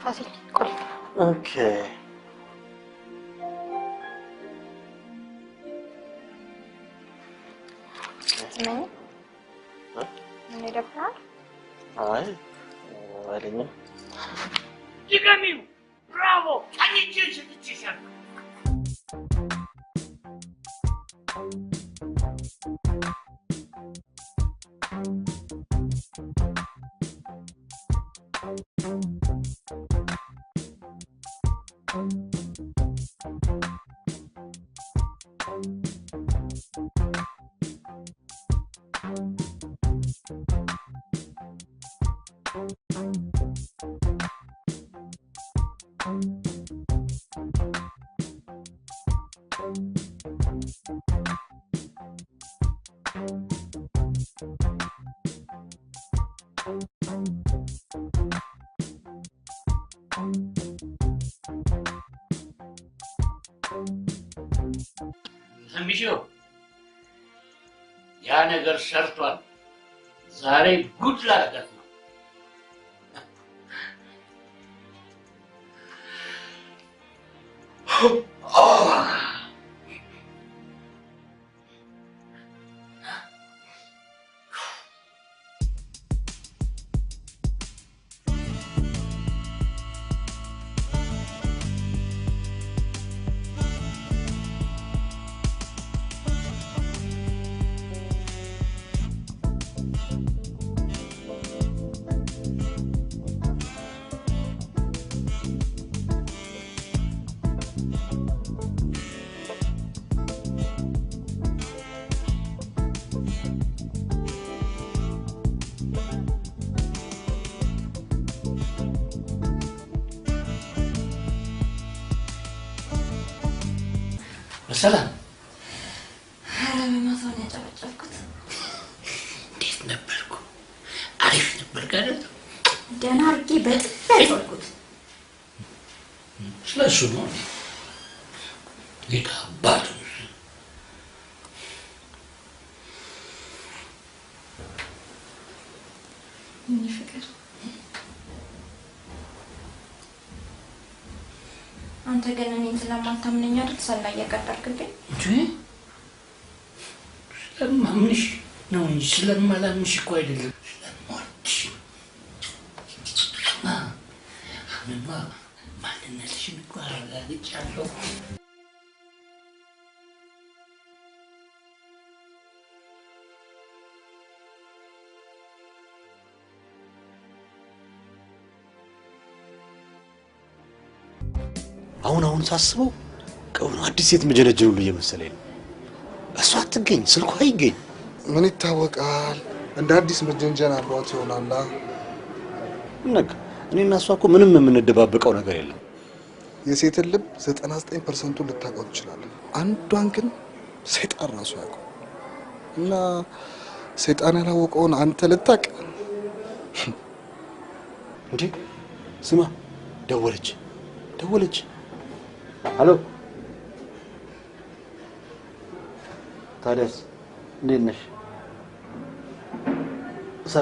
ፋሲል ቆይ። ኦኬ ምን ይደብራል? አይ አይደለም። ድገሚው። ብራቮ! አንቺ ስትችሻል ሰሚሽው ያ ነገር ሰርቷል። ዛሬ ጉድ ላደርጋት ነው። ሰላም ለማታውን ያጨበጨብኩት እንዴት ነበርኩ? አሪፍ ነበር አይደል? ደህና አድርጌ በጥፍ ያልኩት ስለሱ ነው ጌታ አባቱ ምን ፍቅር አንተ ግን እኔን ስለማታምነኝ አይደል ሰላይ ያቀጠርክብኝ እንጂ ስለማምንሽ ነው እንጂ ስለማላምንሽ እኮ አይደለም ስለማልሽ አሁንማ ማንነትሽን እኮ አረጋግጫለሁ አሁን ሳስበው ከሆነ አዲስ ሴት መጀነጀን ሁሉ እየመሰለኝ ነው። እሷ አትገኝ፣ ስልኳ አይገኝ። ምን ይታወቃል? እንደ አዲስ መጀንጀን አብሯት ይሆናል። ነገ እኔና እሷ እኮ ምንም የምንደባበቀው ነገር የለም። የሴትን ልብ 99% ልታውቀው ትችላለህ። አንዷን ግን ሰይጣን ራሱ ያውቀው እና ሰይጣን ያላወቀውን አንተ ልታውቅ እንዴ? ስማ፣ ደወለች። ሄሎ ታዲያስ እንዴት ነሽ?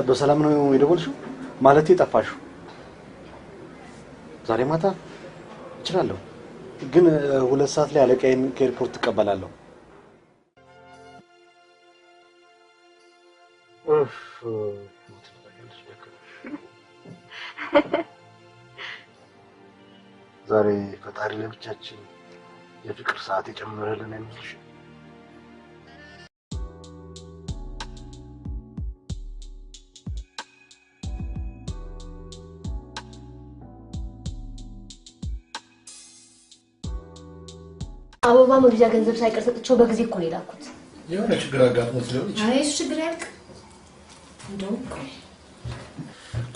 በሰላም ነው የደወልሽው? ማለቴ ጠፋሽው? ዛሬ ማታ እችላለሁ፣ ግን 2 ሰዓት ላይ አለቃዬን ከኤርፖርት እቀበላለሁ። ዛሬ ፈጣሪ ለብቻችን የፍቅር ሰዓት የጨመረልን የሚልሽ አበባ መግዣ ገንዘብ ሳይቀር ሰጥቼው በጊዜ እኮ ነው የላኩት። የሆነ ችግር አጋጥሞት ሊሆን ይችላል። አይ እሱ ችግር ያልቅ እንደው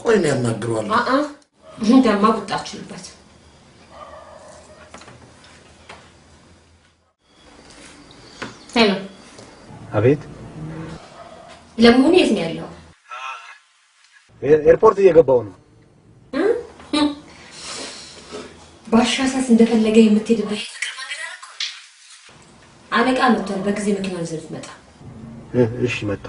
ቆይ ነው ያናግረዋል። እንደማ ቁጣችሁበት ሄሎ አቤት ለምን የት ነው ያለው? ኤርፖርት እየገባው ነው። ባሻሳስ እንደፈለገ የምትሄድበት ፍቅር መንገድ አልኩ። አለቃ መጥቷል። በጊዜ መኪናውን ይዘህ መጣ። እሺ መጣ።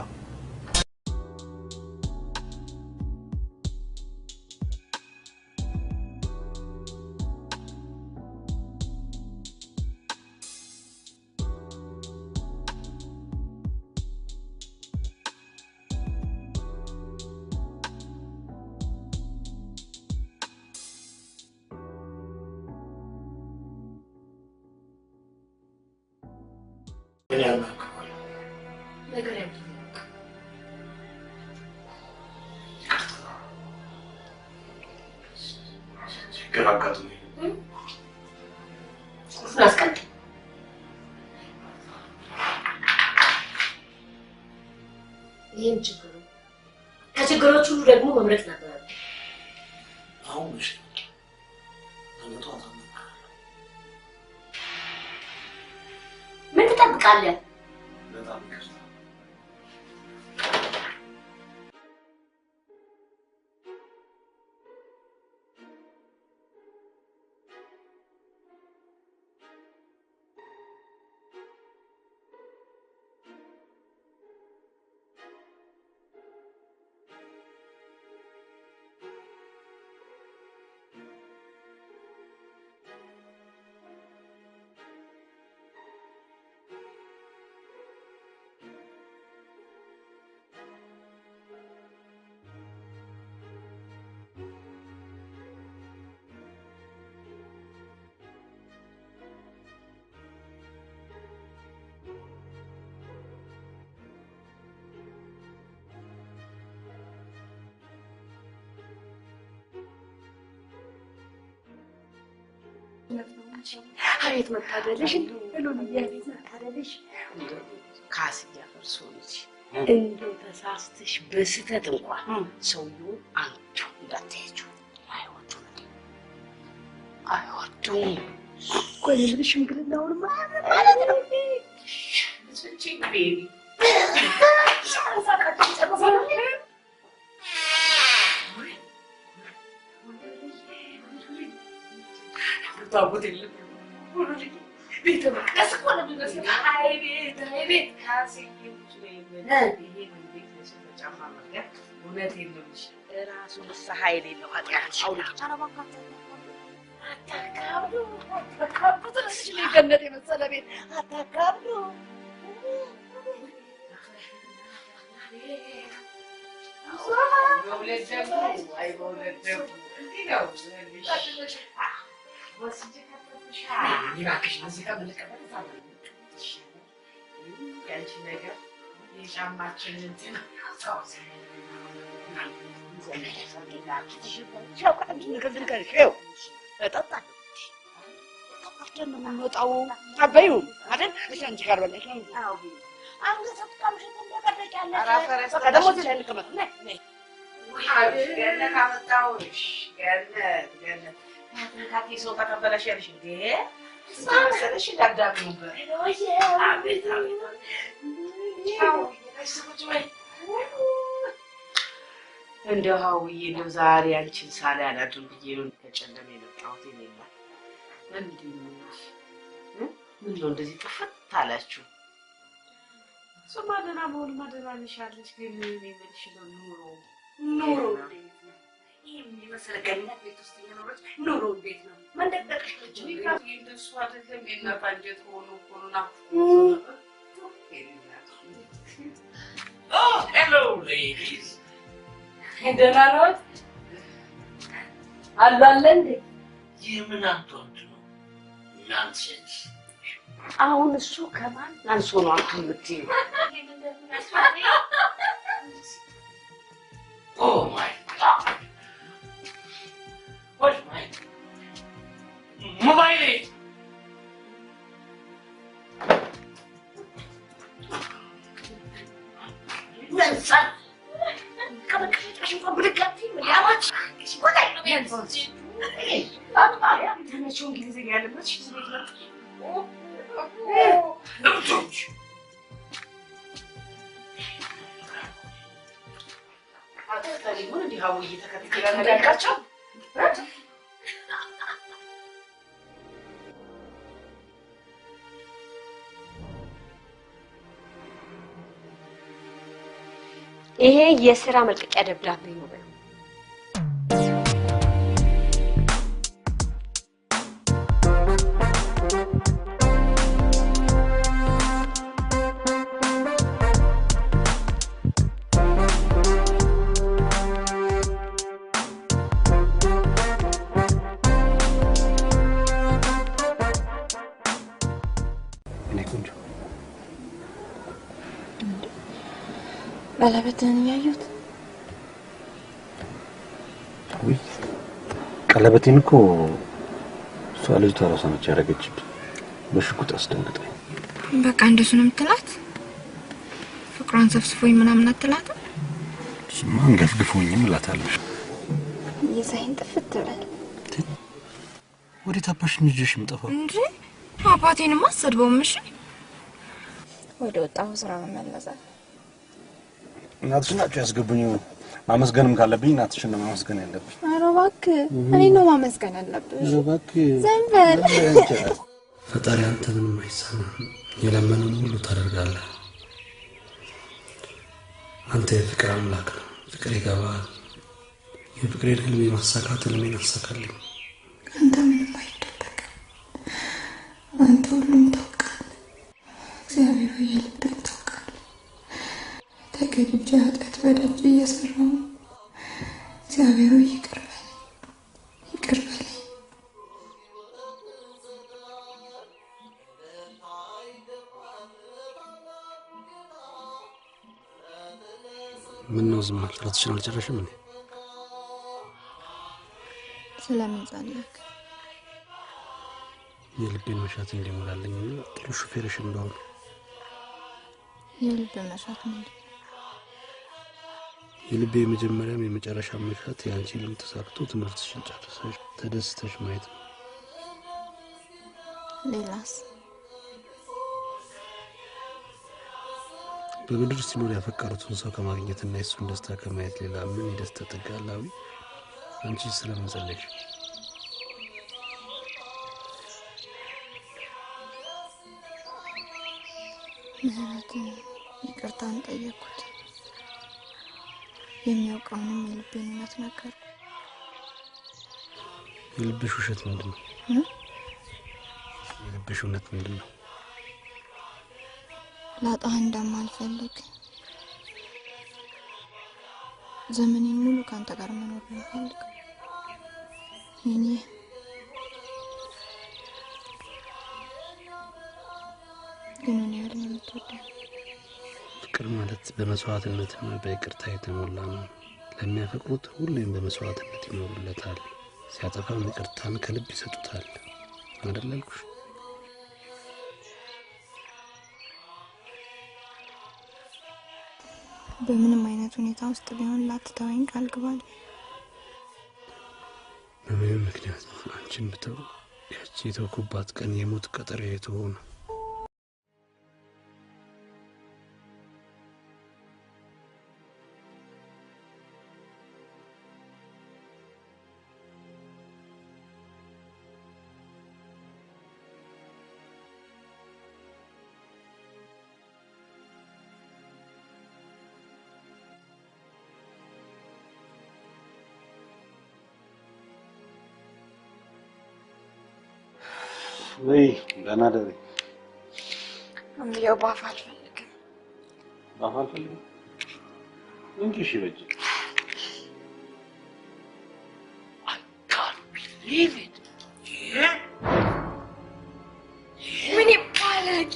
ይሄን ችግሩ ከችግሮቹ ሁሉ ደግሞ መምረጥ ነበር። አሁን እሺ ምን ትጠብቃለህ? በጣም ይከፋል። አቤት መታደልሽ እሉን ያቤት መታደልሽ ካስያ ፈርሶልሽ እንደው ተሳስተሽ በስተት እንኳን ሰውየውን አንቺ እንዳትያቸው አይወዱም። ቆይ ልልሽ ሽምግልናውን ማለት ነው ስንቺ ቤቢ ታውቁት የለም ሁሉ ቤተ መቅደስ እኮ ነው የሚመስለው። አይ ቤት ካሴ ጫማ መርገጥ እውነት የለምሽ እራሱ ንስሐ የሌለው ኃጢአት አውልቅ አታካብዱ ትንሽ ገነት የመሰለ ቤት አታካብዱ በውለት ደግሞ እንዲህ ነው ወስጄ ከተብሻ ይባክሽ እዚህ ጋር ምልቀበት ታውቃለሽ ያንቺ ነገር የጫማችን እንትን አሳውስ ሰው ተቀበለሽ ያልሽ እንዴ መሰለሽ ዳግዳሚ ነበር አቤት እንደው ሀውዬ ነው ዛሬ አንቺን ሳላ ያላድር ብዬ ነው ከጨለመ የመጣሁት ይላል እንዴ ምን ነው እንደዚህ ጥፍት አላችሁ ሶማደና ቦል ማደራልሻለሽ ግን የሚልሽ ነው ኑሮ ይሄን የመሰለ ገነት ቤት ውስጥ እየኖረች ኑሮ እንዴት ነው መንደቅደቅሽ ልጅ ይካፍ እንደሱ አይደለም የናታንጀት ሆኖ ኮሮና Oh, hello ladies. ደህና ነዎት? አላለን የምን አንተንት ነው ናንሴንስ አሁን እሱ ከማን አንሶ ነው አትምትይ Oh my god. What's my mobile? Nelson. Kamu kasih kau berdekat ni, melihat. Kau tak nak Nelson. Apa ya? Tanya cuma gini saja ada macam sebegini. Ada tadi mana di Hawaii kita kata ada kacau? ይሄ የሥራ መልቀቂያ ደብዳቤ ነው በለው ቀለበትን ያዩት ወይ ቀለበትን እኮ ሷልጅ ተራሳ ነች ያረገችብኝ በሽጉጥ አስደንግጠኝ በቃ እንደሱ ነው የምትላት ፍቅሯን ሰፍስፎኝ ምናምን አትላት ማን ገፍግፎኝም እላታለሁ የዛይን ጥፍት ብላል ወደ ታባሽኝ ልጅሽ ምጠፋው እንጂ አባቴንም አሰድበውም እሺ ወደ ወጣው ስራ መመለሳል እናትሽን ናቸው ያስገቡኝ ማመስገንም ካለብኝ እናትሽን ነው ማመስገን ያለብኝ ኧረ እባክህ እኔ ነው ማመስገን ያለብኝ ኧረ እባክህ ዘንበል ፈጣሪ አንተ ምንም አይሳናህም የለመነውን ሁሉ ታደርጋለህ አንተ የፍቅር አምላክ ነው ፍቅር ይገባል የፍቅሬን ህልም የማሳካት ህልሜን አሳካልኝ አንተ ምንም አይደበቅም አንተ ሁሉም ታውቃለህ እግዚአብሔር የልብህን ታውቃለህ ተገድጄ ኃጢአት በደጅ እየሰራሁ እግዚአብሔር ይቅር በለኝ ምን ነው ዝም ማለት አትችልም አልጨረሽም እንዴ ስለምን ጸለይክ የልቤን መሻት እንዲሞላልኝ ጥሩ ሹፌርሽ እንደሆነ የልብ መሻት ነው የልቤ የመጀመሪያም የመጨረሻ መሻት ያንቺ ልም ተሳክቶ ትምህርትሽን ጨርሰሽ ተደስተሽ ማየት ነው ሌላስ? በምድር ሲኖር ያፈቀሩትን ሰው ከማግኘትና የሱን ደስታ ከማየት ሌላ ምን የደስታ ጥግ አለ? አዊ አንቺ ስለምን ጸለይሽ? ምህረትን ይቅርታን ጠየቅኩት። የሚያውቀውንም የልቤን እውነት ነገርኩ። የልብሽ ውሸት ምንድን ነው? የልብሽ እውነት ምንድን ነው? ላጣህ እንደማልፈልግ ዘመኔን ሙሉ ካንተ ጋር መኖር ነው ፈልግ። እኔ ግን እኔ ያለ የምትወደው ፍቅር ማለት በመስዋዕትነትና በይቅርታ የተሞላ ነው። ለሚያፈቅሩት ሁሌም በመስዋዕትነት ይኖሩለታል። ሲያጠፋም ይቅርታን ከልብ ይሰጡታል። አይደል አልኩሽ? በምንም አይነት ሁኔታ ውስጥ ቢሆን ላትተወኝ ቃል ግባል። በምንም ምክንያት አንቺን ብተው ያቺ የተውኩባት ቀን የሞት ቀጠሮ የተሆነ ወይ ደህና ደሪ እንዴው ባፍ አልፈልግም። ባፍ አልፈልግም? እንግዲህ ይበጅ leave it. ምን ይባላል?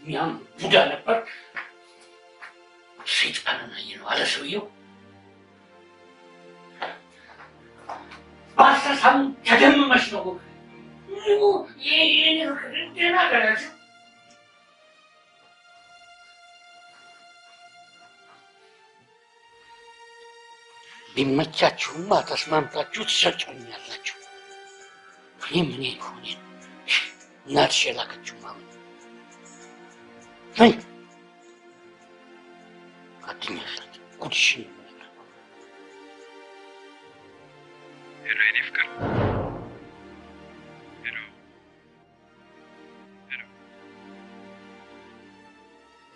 ያም ቡዳ ነበር ሰይጣን ነው አለ ሰውየው። ባሳሳም ተደምመሽ ነው ይሄ ደና ገራሽ ቢመቻችሁማ ተስማምታችሁ ትሰጡኛላችሁ። እኔም እኔ ነው እናትሽ የላከችው ማለት Hey! Kattinya saat kudishin. Hello, Enifka. Hello. Hello.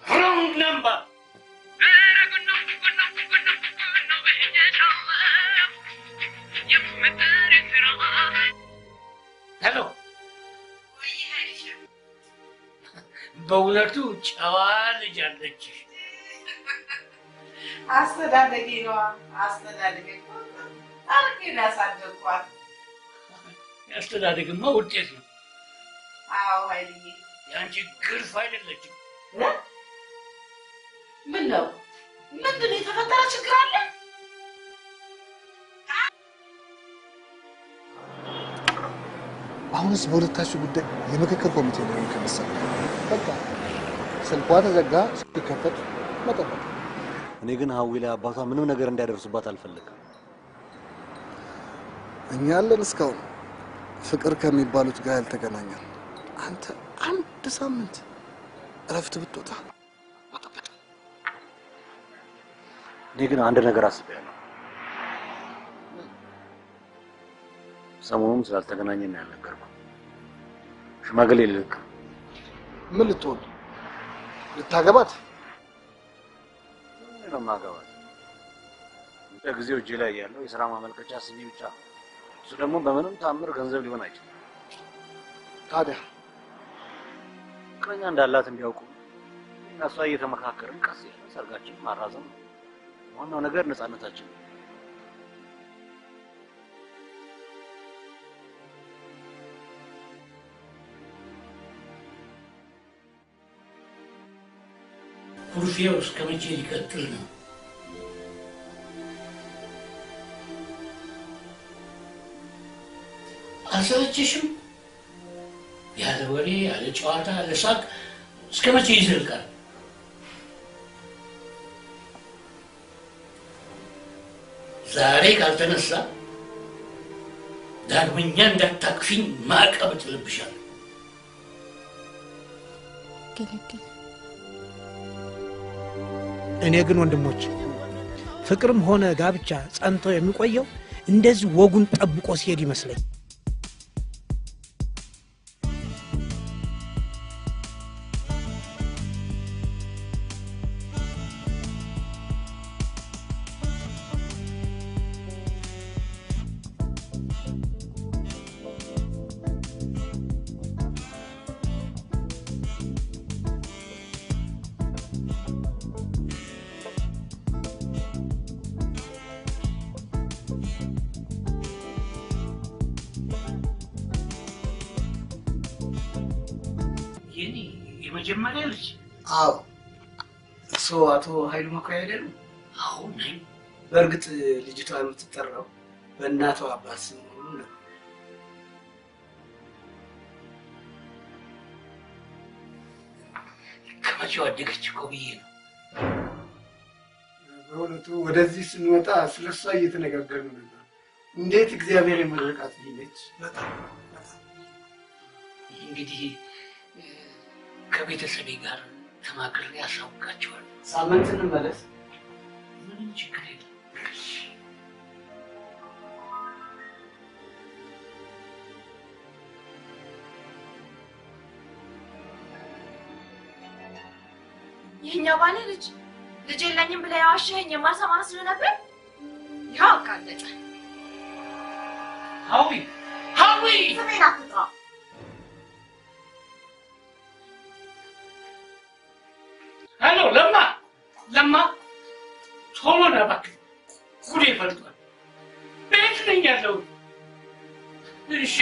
Wrong number. Hello. በእውነቱ ጨዋ ልጅ አለች። አስተዳደጌ ነው አስተዳደጌ አርቄን ያሳደግኳት። ያስተዳደግማ ውጤት ነው። አዎ ኃይልዬ፣ ያንቺ ግርፍ አይደለችም። ምን ነው? ምንድን ነው የተፈጠረ ችግር አለ? አሁንስ በሁለታችሁ ጉዳይ የምክክር ኮሚቴ ነው ከመሰለኝ። በቃ ስልኳ ተዘጋ፣ ሲከፈት መጠበቅ። እኔ ግን ሀዊ ላይ አባቷ ምንም ነገር እንዲያደርሱባት አልፈልግም። እኛ ያለን እስካሁን ፍቅር ከሚባሉት ጋር ያልተገናኘን። አንተ አንድ ሳምንት እረፍት ብትወጣ እኔ ግን አንድ ነገር አስቤያለሁ። ሰሞኑን ስላልተገናኘን ያልነገርኩህ ሽማግሌ ልልክ። ምን ልትሆን? ልታገባት? ነው ማገባት። ለጊዜው እጄ ላይ ያለው የሥራ ማመልከቻ ሲቪ ብቻ። እሱ ደግሞ በምንም ታምር ገንዘብ ሊሆን አይችልም። ታዲያ ፍቅረኛ እንዳላት እንዲያውቁ እና እሷ እየተመካከርን ቀስ ያለ ሰርጋችን ማራዘም ነው። ዋናው ነገር ነፃነታችን ነው። ኩርፊያው እስከ መቼ ሊቀጥል ነው? አያሰለችሽም? ያለ ወሬ ያለ ጨዋታ ያለ ሳቅ እስከ መቼ ይዘልቃል? ዛሬ ካልተነሳ ዳግመኛ እንዳታቅፊኝ ማዕቀብ እጥልብሻለሁ። እኔ ግን ወንድሞች ፍቅርም ሆነ ጋብቻ ጸንቶ የሚቆየው እንደዚህ ወጉን ጠብቆ ሲሄድ ይመስለኝ። የመጀመሪያ ልጅ? አዎ። እሱ አቶ ኃይሉ መኩሪያ አይደሉ? አዎ ነኝ። በእርግጥ ልጅቷ የምትጠራው በእናቷ አባት ስም መሆኑ ነው። ከመቼው አደገች እኮ ብዬ ነው። በእውነቱ ወደዚህ ስንወጣ ስለሷ እየተነጋገርን ነበር። እንዴት እግዚአብሔር የመረቃት ልጅ! በጣም እንግዲህ ከቤተሰቤ ጋር ተማክሬ ያሳውቃቸዋል። ሳምንት እንመለስ። ምንም ችግር የለም። የኛ ባለ ልጅ የለኝም ብለህ ያዋሸኸኝ የማሰማ መስሎ ነበር። ይኸው አጋለጠ። ሀዊ ሀዊ ስሜን አትጥራ። ሄሎ ለማ ቶሎ ና እባክህ፣ ጉዴ ፈልቷል። ቤት ነኝ ያለሁት። እሺ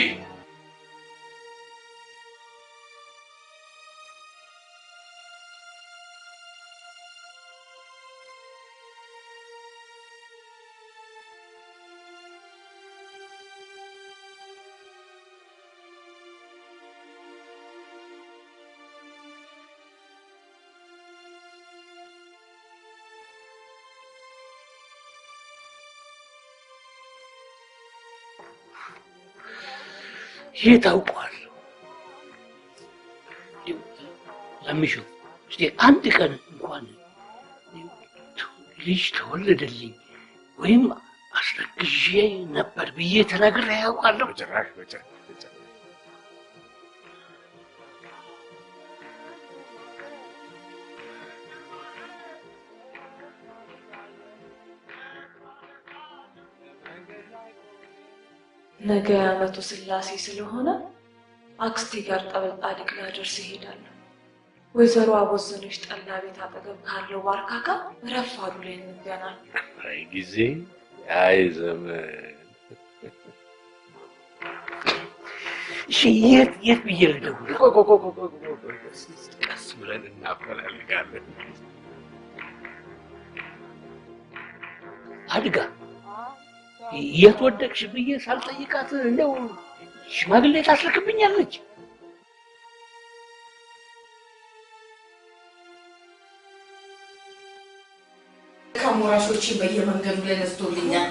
ይሄ ታውቋል። ለምሽው እስቲ አንድ ቀን እንኳን ልጅ ተወለደልኝ ወይም አስረግዤ ነበር ብዬ ተናግሬ ያውቃለሁ? በጭራሽ። ነገ ዓመቱ ስላሴ ስለሆነ አክስቴ ጋር ጠበል ጻድቅ ላደርስ እሄዳለሁ። ወይዘሮ አቦዘነች ጠላ ቤት አጠገብ ካለው ዋርካ ጋር ረፋዱ ላይ እንገናኝ። አይ ጊዜ፣ አይ ዘመን። እሺ የት ብዬ ልደውል? ቀስ ብለን እናፈላልጋለን። አድጋ የት ወደቅሽ ብዬ ሳልጠይቃት እንደው ሽማግሌ ታስልክብኛለች። ከሞራሾቼ በየመንገዱ ላይ ነስቶልኛል።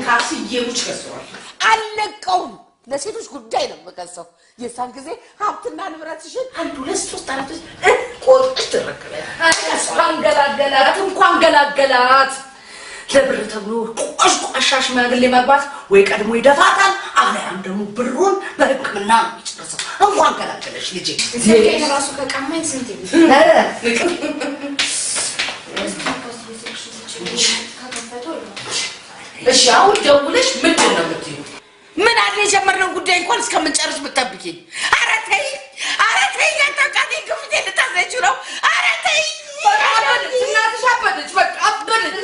ካስዬ ሙች ከሰዋል። አለቀውም። ለሴቶች ጉዳይ ነው የምከሰው። የዛን ጊዜ ሀብትና ንብረትሽን አንድ ሁለት ሶስት አራት ቆጥሽ ትረከቢያለሽ። እንኳን ገላገላት። ለብር ተብሎ ቆሽቋሻ ሽማግሌ መግባት ወይ ቀድሞ ይደፋታል፣ አለያም ደግሞ ብሩን በሕክምና ነው የሚጨርሰው። እንኳን ገላገለሽ ልጄ። ስልኬን ራሱ ከቀማኝ ስንት እሺ አሁን ደውለሽ ምንድን ነው የምትይው? ምን አለ የጀመርነው ጉዳይ እንኳን እስከምንጨርስ ብትጠብቂኝ። ኧረ ተይ ያታቃቴ ግፍቴ ልታዘችው ነው። ኧረ ተይ አበደች፣ እናትሽ አበደች። በቃ አበደች።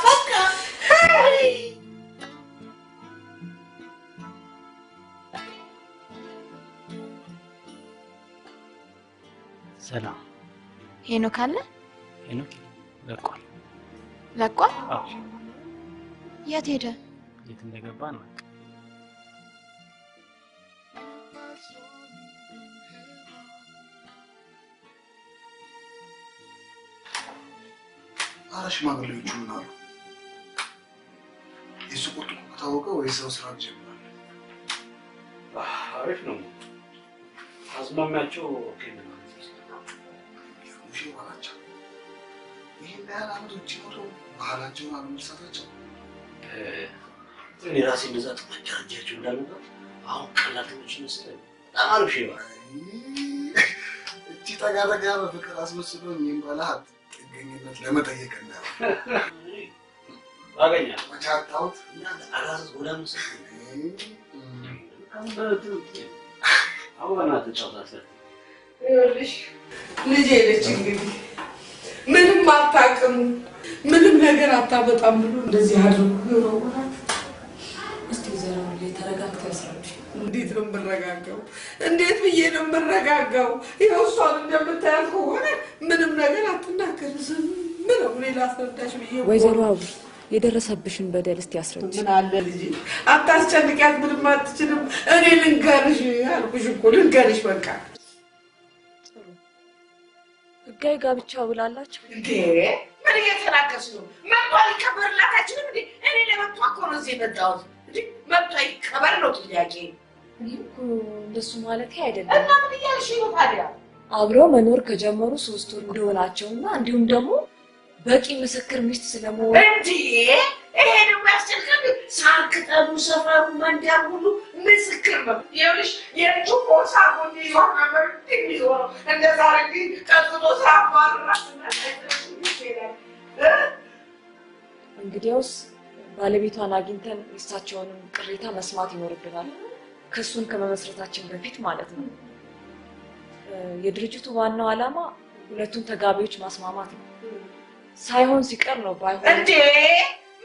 በቃ ሰላም ሄኖክ አለ? ሄኖክ ለቋል። ለቋል? አዎ። የት ሄደ? የት እንደገባ እናውቅ። አረ ሽማግሌዎቹ ምን አሉ? የሱ ቁርጥ ከታወቀ ወይ ሰው ስራ ጀምራል? አሪፍ ነው። አዝማሚያቸው ኦኬ ነው። ሙሽ ባላቸው ይሄን ያህል አመት ውጭ ኖረው ባህላቸውን አለመርሳታቸው እኔ ራሴ እንደዛ ተመቻቸው እንዳልነበር አሁን ቀላቶች ይመስላል። በጣም አሪፍ ነው። እቺ ጠጋጠጋ በፍቅር አስመስሎኝ ባለሀብት ጥገኝነት ለመጠየቅ ነው። ባገኛል መቻታውት እና አራስ ጎዳ መስል አሁን አትጫወታለህ። ይኸውልሽ ልጄ ልጅ እንግዲህ ምንም አታውቅም፣ ምንም ነገር አታበጣም ብሎ እንደዚህ አድርጎ ነው ማለት። እስቲ ዘራው ላይ ተረጋግተህ ያስረዳሽ። እንዴት ነው የምረጋጋው? እንዴት ብዬ ነው የምረጋጋው? ይኸው እሷን እንደምታያት ከሆነ ምንም ነገር አትናገርም፣ ዝም ነው። እኔ ላስረዳሽ ብዬ ወይዘሮ አቡ የደረሰብሽን በደል እስቲ አስረጂ። ምን አለ ልጄ አታስጨንቂያት፣ ምንም አትችልም። እኔ ልንገርሽ አልኩሽ እኮ ልንገርሽ በቃ። ህጋዊ ጋብቻ ብላላችሁ እንዴ? ምን እየተናገርሽ ነው? መብቷ ሊከበርላት አይችልም እንዴ? እኔ ለመብቷ እኮ ነው እዚህ የመጣሁት እንጂ መብቷ ይከበር ነው ጥያቄ። እኔ እኮ እንደሱ ማለቴ አይደለም። እና ምን እያልሽ ነው ታዲያ? አብረው መኖር ከጀመሩ 3 ወር እንደሆናቸውና እንዲሁም ደግሞ በቂ ምስክር ሚስት ስለመሆኑ እንዴ? ይሄ ደግሞ ያስጨንቃል። ሳንክጠሉ ሰፈሩ መንደር ሁሉ ምስክር ነው። ይኸውልሽ የእጁ ቦርሳ ጎን ይዞ ነበር የሚዞረው። እንደዛ ረግ ቀጥሎ ሳባራስና እንግዲያውስ ባለቤቷን አግኝተን ሚስታቸውንም ቅሬታ መስማት ይኖርብናል። ክሱን ከመመስረታችን በፊት ማለት ነው። የድርጅቱ ዋናው ዓላማ ሁለቱን ተጋቢዎች ማስማማት ነው። ሳይሆን ሲቀር ነው ባይሆን እንዴ?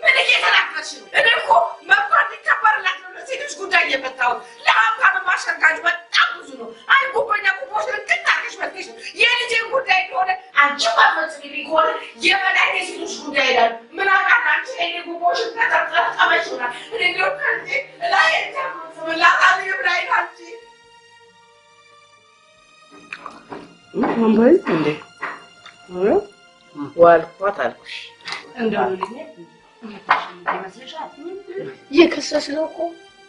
ምን እየተናገርሽ ነው? እኔ እኮ መብቷን ሊከበርላት ነው ለሴቶች ጉዳይ የመጣሁት። ለሀብታም ማሸርጋጅ በጣም ብዙ ነው። አይ ጉቦኛ ጉቦች ልክት አድርገሽ መጥተሽ ነው። የልጄን ጉዳይ ከሆነ አንቺ ማትፈጽሚልኝ ከሆነ የበላይ የሴቶች ጉዳይ ይላል። ምን አውቃለሁ አንቺ የኔ ጉቦሽን ተጠቅጠቀመሽ ይሆናል። እኔ እንደው ከዚህ ላይ የተመሰላታል ይብላይ አንቺ ወንበይ እንዴ ዋልኳት አልኩሽ። እንደው ልኝ እየከሰስ ነው እኮ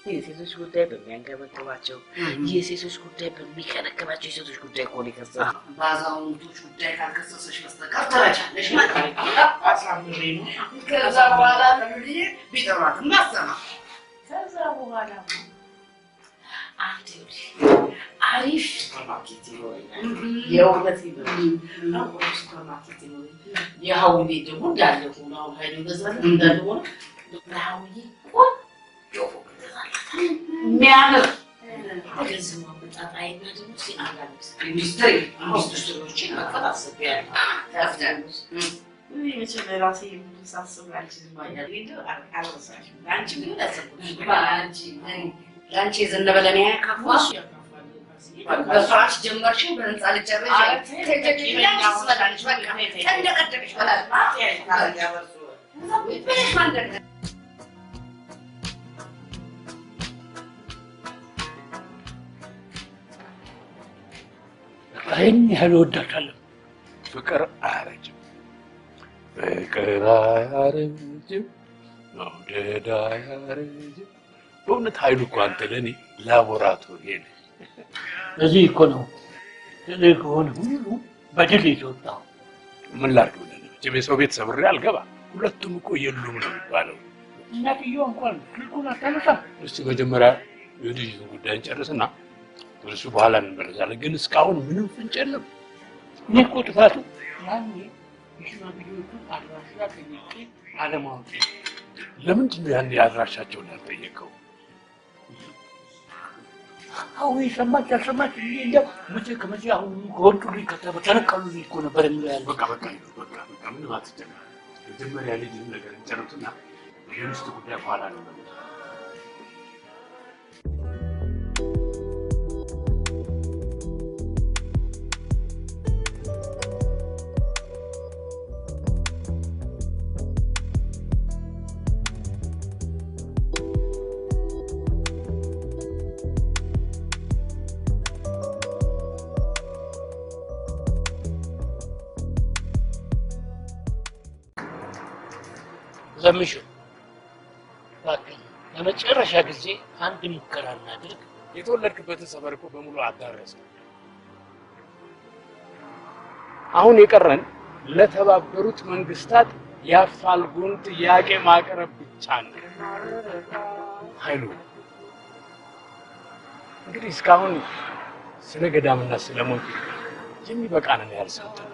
የሴቶች ጉዳይ በሚያንገበግባቸው የሴቶች ጉዳይ በሚከነከባቸው የሴቶች ጉዳይ እኮ ነው የከሰስ። በአዛውንቶች ጉዳይ ካልከሰሰሽ በስተቀር ተረቻለሽ ማለት ነው። አሳምሬ ነው። ከዛ በኋላ ልጅ ቢጠሯት እናሰማ። ከዛ በኋላ አንተ አሪፍ ሱፐርማርኬት ይሆናል። የእውነት ይሆናል። ሱፐርማርኬት ይሆናል። የሀዊ ቤት ደግሞ እንዳለ ሆኖ አሁን ኃይሉ ገዛለ እንዳለ ሆኖ ለሀዊ ቆንጆ ፎቅ ገዛላታል። የሚያምር ገንዘብ ማመጣት አይና ደግሞ ሲአንዳንድ ኢንዱስትሪዎችን መክፈት አስቤያለሁ። ታፍታለች መቼም ራሴ የምሳስብ አልችልም። አያል እንደው አልረሳሽም። አንቺ ምን ያሰብኩሽ ለአንቺ የዘነበ ለእኔ ያካፍልሽ በፍራሽ ጀመርሽ በህንፃ ልጨርሽ ትመላለች። በቃ እንደቀደምሽ ይህን ያህል እወዳታለሁ። ፍቅር አያረጅም፣ ፍቅር አያረጅም፣ መውደድ አያረጅም። በእውነት ኃይሉ እኮ አንተ ለእኔ ላቦራቶሪ ነህ። ለዚህ እኮ ነው እኔ ከሆነ ሁሉ በድል የተወጣው። ምን ላድርግ ብለህ ነው? መቼም የሰው ቤት ሰብሬ አልገባም። ሁለቱም እኮ የሉም ነው የሚባለው። እናትየዋ እንኳን ስልኩን አታነሳም። እስቲ መጀመሪያ የልጅቱን ጉዳይ እንጨርስና እሱ በኋላ እንመለሳለን። ግን እስካሁን ምንም ፍንጭ የለም። እኔ እኮ ጥፋቱ ያኔ የሽማግሌዎቹን አድራሻ ጠይቄ አለማወቅ። ለምንድን ነው ያኔ አድራሻቸውን ያልጠየቀው? አሁን ሰማች አልሰማች እንደው መቼ ከመቼ አሁን ከወጡልኝ ከተነቀሉልኝ እኮ ነበር የሚለው ያለ። በቃ ምንም አትጨነቅ። መጀመሪያ ልጅህን ነገር እንጨርስና የሚስት ጉዳይ በኋላ ነው። ዘምሹ እባክህ ለመጨረሻ ጊዜ አንድ ሙከራ እናድርግ። የተወለድክበትን ሰፈር እኮ በሙሉ አዳረሰ። አሁን የቀረን ለተባበሩት መንግስታት የአፋልጉን ጥያቄ ማቅረብ ብቻ ነው። ኃይሉ እንግዲህ እስካሁን ስለ ገዳምና ስለ ሞት የሚበቃንን ያልሰጠን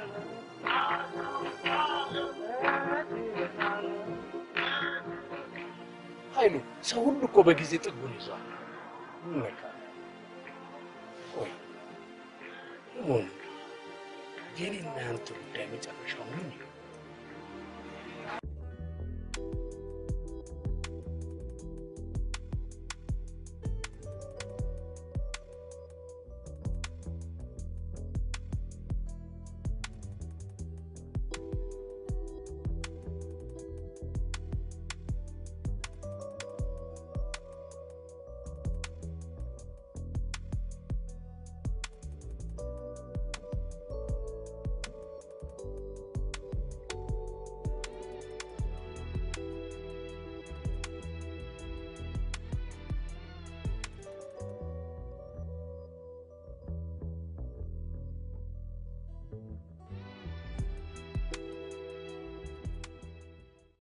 ኃይሉ ሰው ሁሉ እኮ በጊዜ ጥጉን ይዟል። ምን ወይ የኔና ያንተ ጉዳይ መጨረሻው ምን ነው?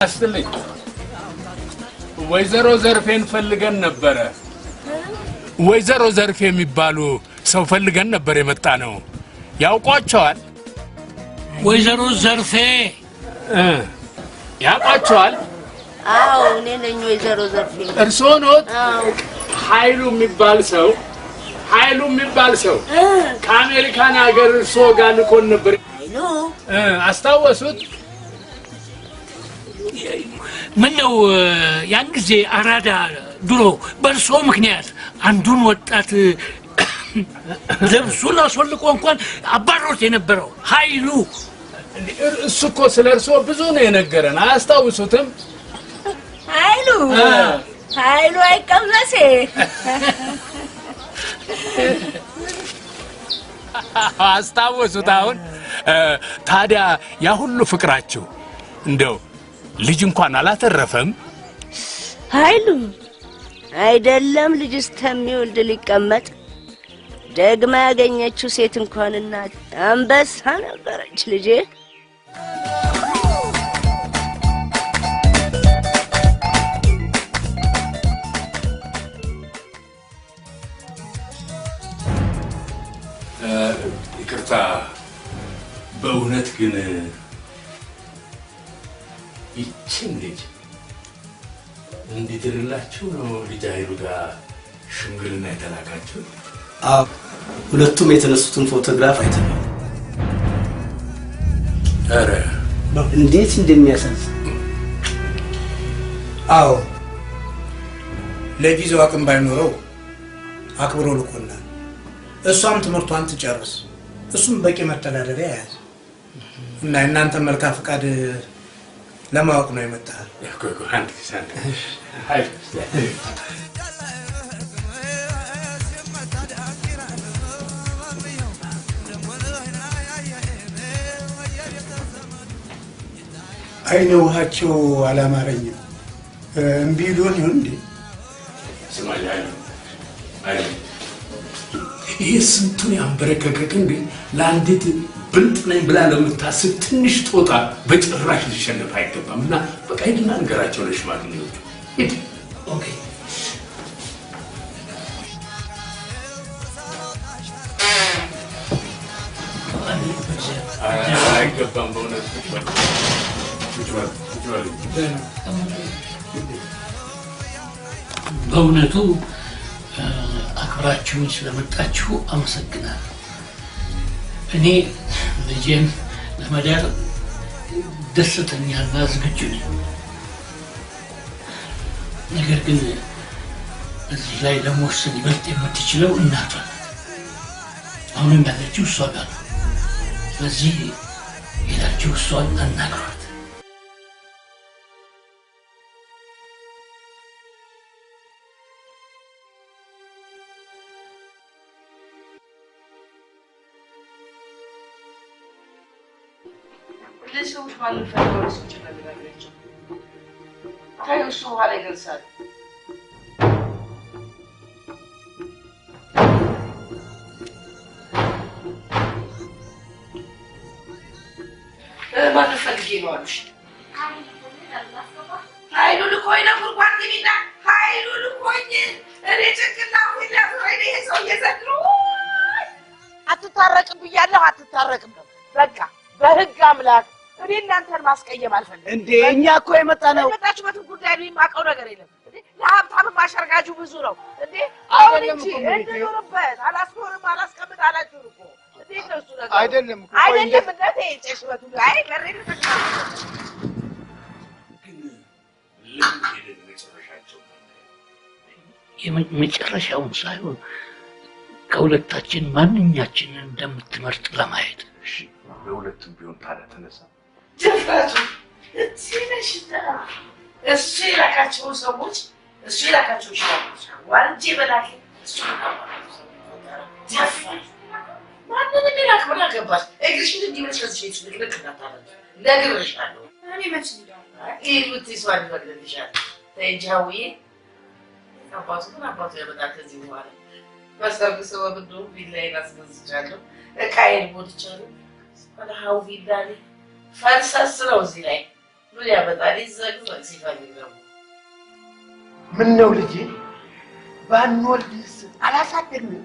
አስተልኝ ወይዘሮ ዘርፌን ፈልገን ነበረ። ወይዘሮ ዘርፌ የሚባሉ ሰው ፈልገን ነበር የመጣ ነው። ያውቋቸዋል? ወይዘሮ ዘርፌ ያውቋቸዋል? አዎ እኔ ነኝ ወይዘሮ ዘርፌ። እርስዎ ኖት? ኃይሉ የሚባል ሰው ከአሜሪካን ሀገር እርስዎ ጋር ልኮን ነበር። ኃይሉ አስታወሱት? ምን ነው ያን ጊዜ አራዳ ድሮ በእርሶ ምክንያት አንዱን ወጣት ልብሱን አስወልቆ እንኳን አባሮት የነበረው ኃይሉ። እሱ እኮ ስለ እርሶ ብዙ ነው የነገረን። አያስታውሱትም? ኃይሉ አይቀመሴ አስታወሱት? አሁን ታዲያ ያ ሁሉ ፍቅራችሁ እንደው ልጅ እንኳን አላተረፈም? ኃይሉ አይደለም ልጅ እስከሚወልድ ሊቀመጥ ደግማ ያገኘችው ሴት እንኳን እናት አንበሳ ነበረች ልጄ። ይቅርታ፣ በእውነት ግን ይችን ልጅ እንዲድርላችሁ ነው ልጅ ኃይሉ ጋር ሽምግልና የተላካችሁ? አዎ፣ ሁለቱም የተነሱትን ፎቶግራፍ አይተናል። ኧረ እንዴት እንደሚያሳዝን! አዎ፣ ለጊዜው አቅም ባይኖረው አክብሮ ልኮናል። እሷም ትምህርቷን ትጨርስ፣ እሱም በቂ መተዳደሪያ ያዝ እና እናንተ መልካም ፈቃድ ለማወቅ ነው የመጣው። አይነ ውሃቸው አላማረኝም። እምቢ ሊሆን ይሆን እንዴ? ስማኝ አይሉ ይሄ ስንቱን ያንበረከከክ እንዴ! ለአንዲት ብልጥ ነኝ ብላ ለምታስብ ትንሽ ጦጣ በጭራሽ ሊሸነፍ አይገባም። እና በቃ ሂድና ንገራቸው ለሽማግሌዎቹ። ሂድ። ኦኬ። አይገባም በእውነት በእውነቱ አክብራችሁኝ ስለመጣችሁ አመሰግናለሁ። እኔ ልጄን ለመዳር ደስተኛና ዝግጁ ነኝ። ነገር ግን እዚህ ላይ ለመወሰን ይበልጥ የምትችለው እናቷ ናት። አሁንም ያለችው እሷ ጋር ነው። ስለዚህ ሄዳችሁ እሷን አናግሯት። ለሰዎች ማንፈልገው ሰዎች እናደርጋቸው። ታዩ እሱ በኋላ ይገልጻል። ማን ፈልጌ ነው አሉሽ? ኃይሉ ልኮኝ ነው ጉርጓድ ግቢና ኃይሉ ልኮኝ እኔ ጭንቅላቱ ይላፍረኝ ይሄ ሰው እየዘድሮ አትታረቅም ብያለሁ። አትታረቅም ነው በቃ በህግ አምላክ እኔ እናንተን ማስቀየም አልፈልግም። እንዴ እኛ እኮ የመጣነው የመጣችሁበትን ጉዳይ ነው የማውቀው ነገር የለም። እንዴ ለሀብታም ማሸርጋጁ ብዙ ነው። እንዴ አይደለም እኮ እንድኖርበት አላስኖርም አላስቀምጥ አላችሁ እኮ እንዴት ነው እሱ ነገር? አይደለም እኮ አይደለም እንደቴ ጨሽበቱ አይ በሬ የመጨረሻውን ሳይሆን ከሁለታችን ማንኛችንን እንደምትመርጥ ለማየት። እሺ በሁለቱም ቢሆን ታዲያ ተነሳ። ድፍረቱ ሲነሽታ እሱ የላካቸው ሰዎች እሱ የላካቸው ሰዎች ዋንጄ በላክ እሱ ደፋር ማንንም የላክ ምን አገባሽ? እግርሽን እንዲመች ከዚህ ሴት ልቅልቅ እንዳታረግ ነግሬሻለሁ። እኔ መች እንደው ይሄ ብትይዟል ይፈቅድልሻል። ተይ እንጂ ሀውዬ አባቱ ግን አባቱ ያመጣል ከዚህ በኋላ በሰርግ ሰበብ እንደው ቪላዬን አስገዝቻለሁ፣ እቃዬን ሞልቻለሁ። ወደ ሀው ቪላ ላይ ፈርሰስ ነው እዚህ ላይ ምን ያመጣል? ይዘግዘግ ሲፈልግ ደግሞ ምን ነው ልጄ ባንወልድስ አላሳደግንም?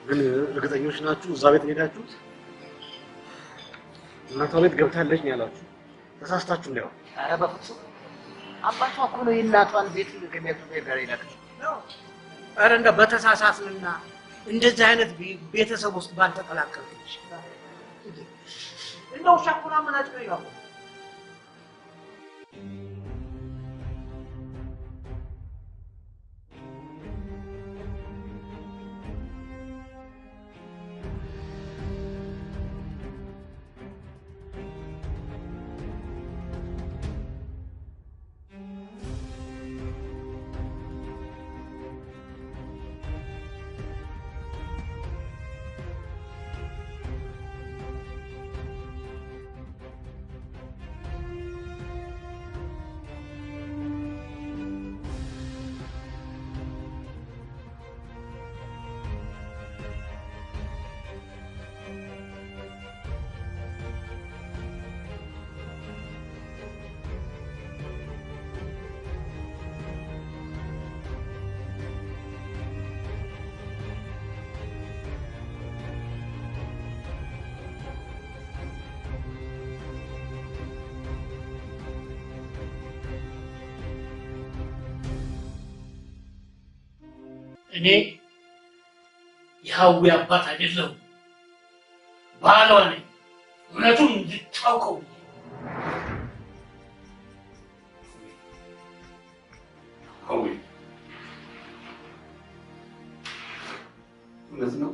ግን እርግጠኞች ናችሁ እዛ ቤት ሄዳችሁት? እናቷ ቤት ገብታለች ነው ያላችሁ? ተሳስታችሁ እንዳይሆን። ኧረ በፍፁም አባቷ እኮ ነው የእናቷን ቤት ከሚያውቁት ጋር ይላል። ኧረ እንደው በተሳሳትንና እንደዚህ አይነት ቤተሰብ ውስጥ ባልተቀላቀልኩሽ እንደው ሻኩራ ምናጭ ነው ይላል። እኔ የሀዊ አባት አይደለሁም፣ ባሏ ነኝ። እውነቱን እንድታውቀው ሀዊ እውነት ነው?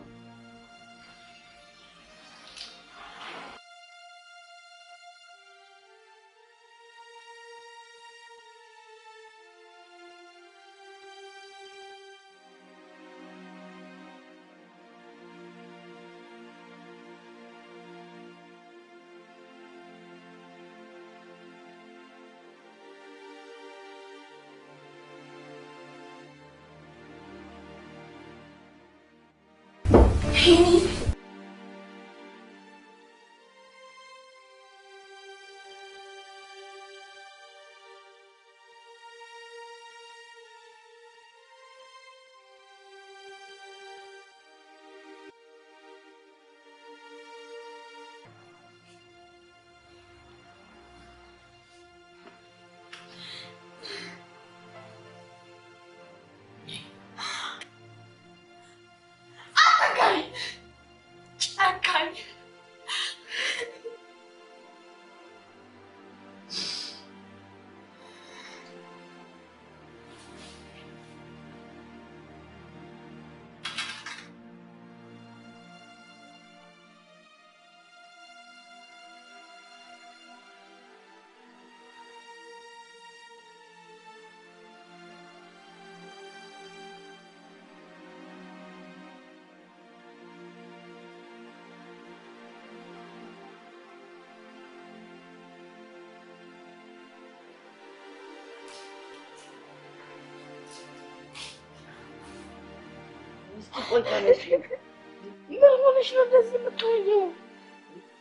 እስቲ ቆይ ተነሽ። ምን ሆነሽ ነው እንደዚህ የምትሆኚው?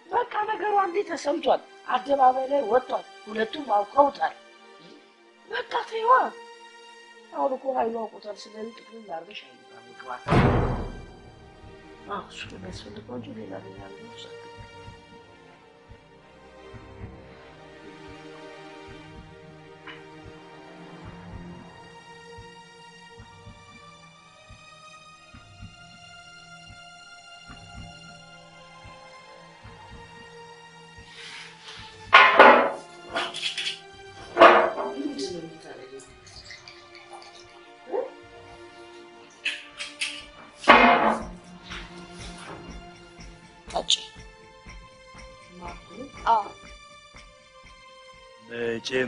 በቃ ነገሩ አንዴ ተሰምቷል፣ አደባባይ ላይ ወጥቷል፣ ሁለቱም አውቀውታል። በቃ ተይዋ። አሁን እኮ ኃይሉ አውቆታል። ስለዚህ ጥቅም ላርገሽ አይባል ግባት። እሱ የሚያስፈልገው እንጂ ሌላ ሌላ ነው።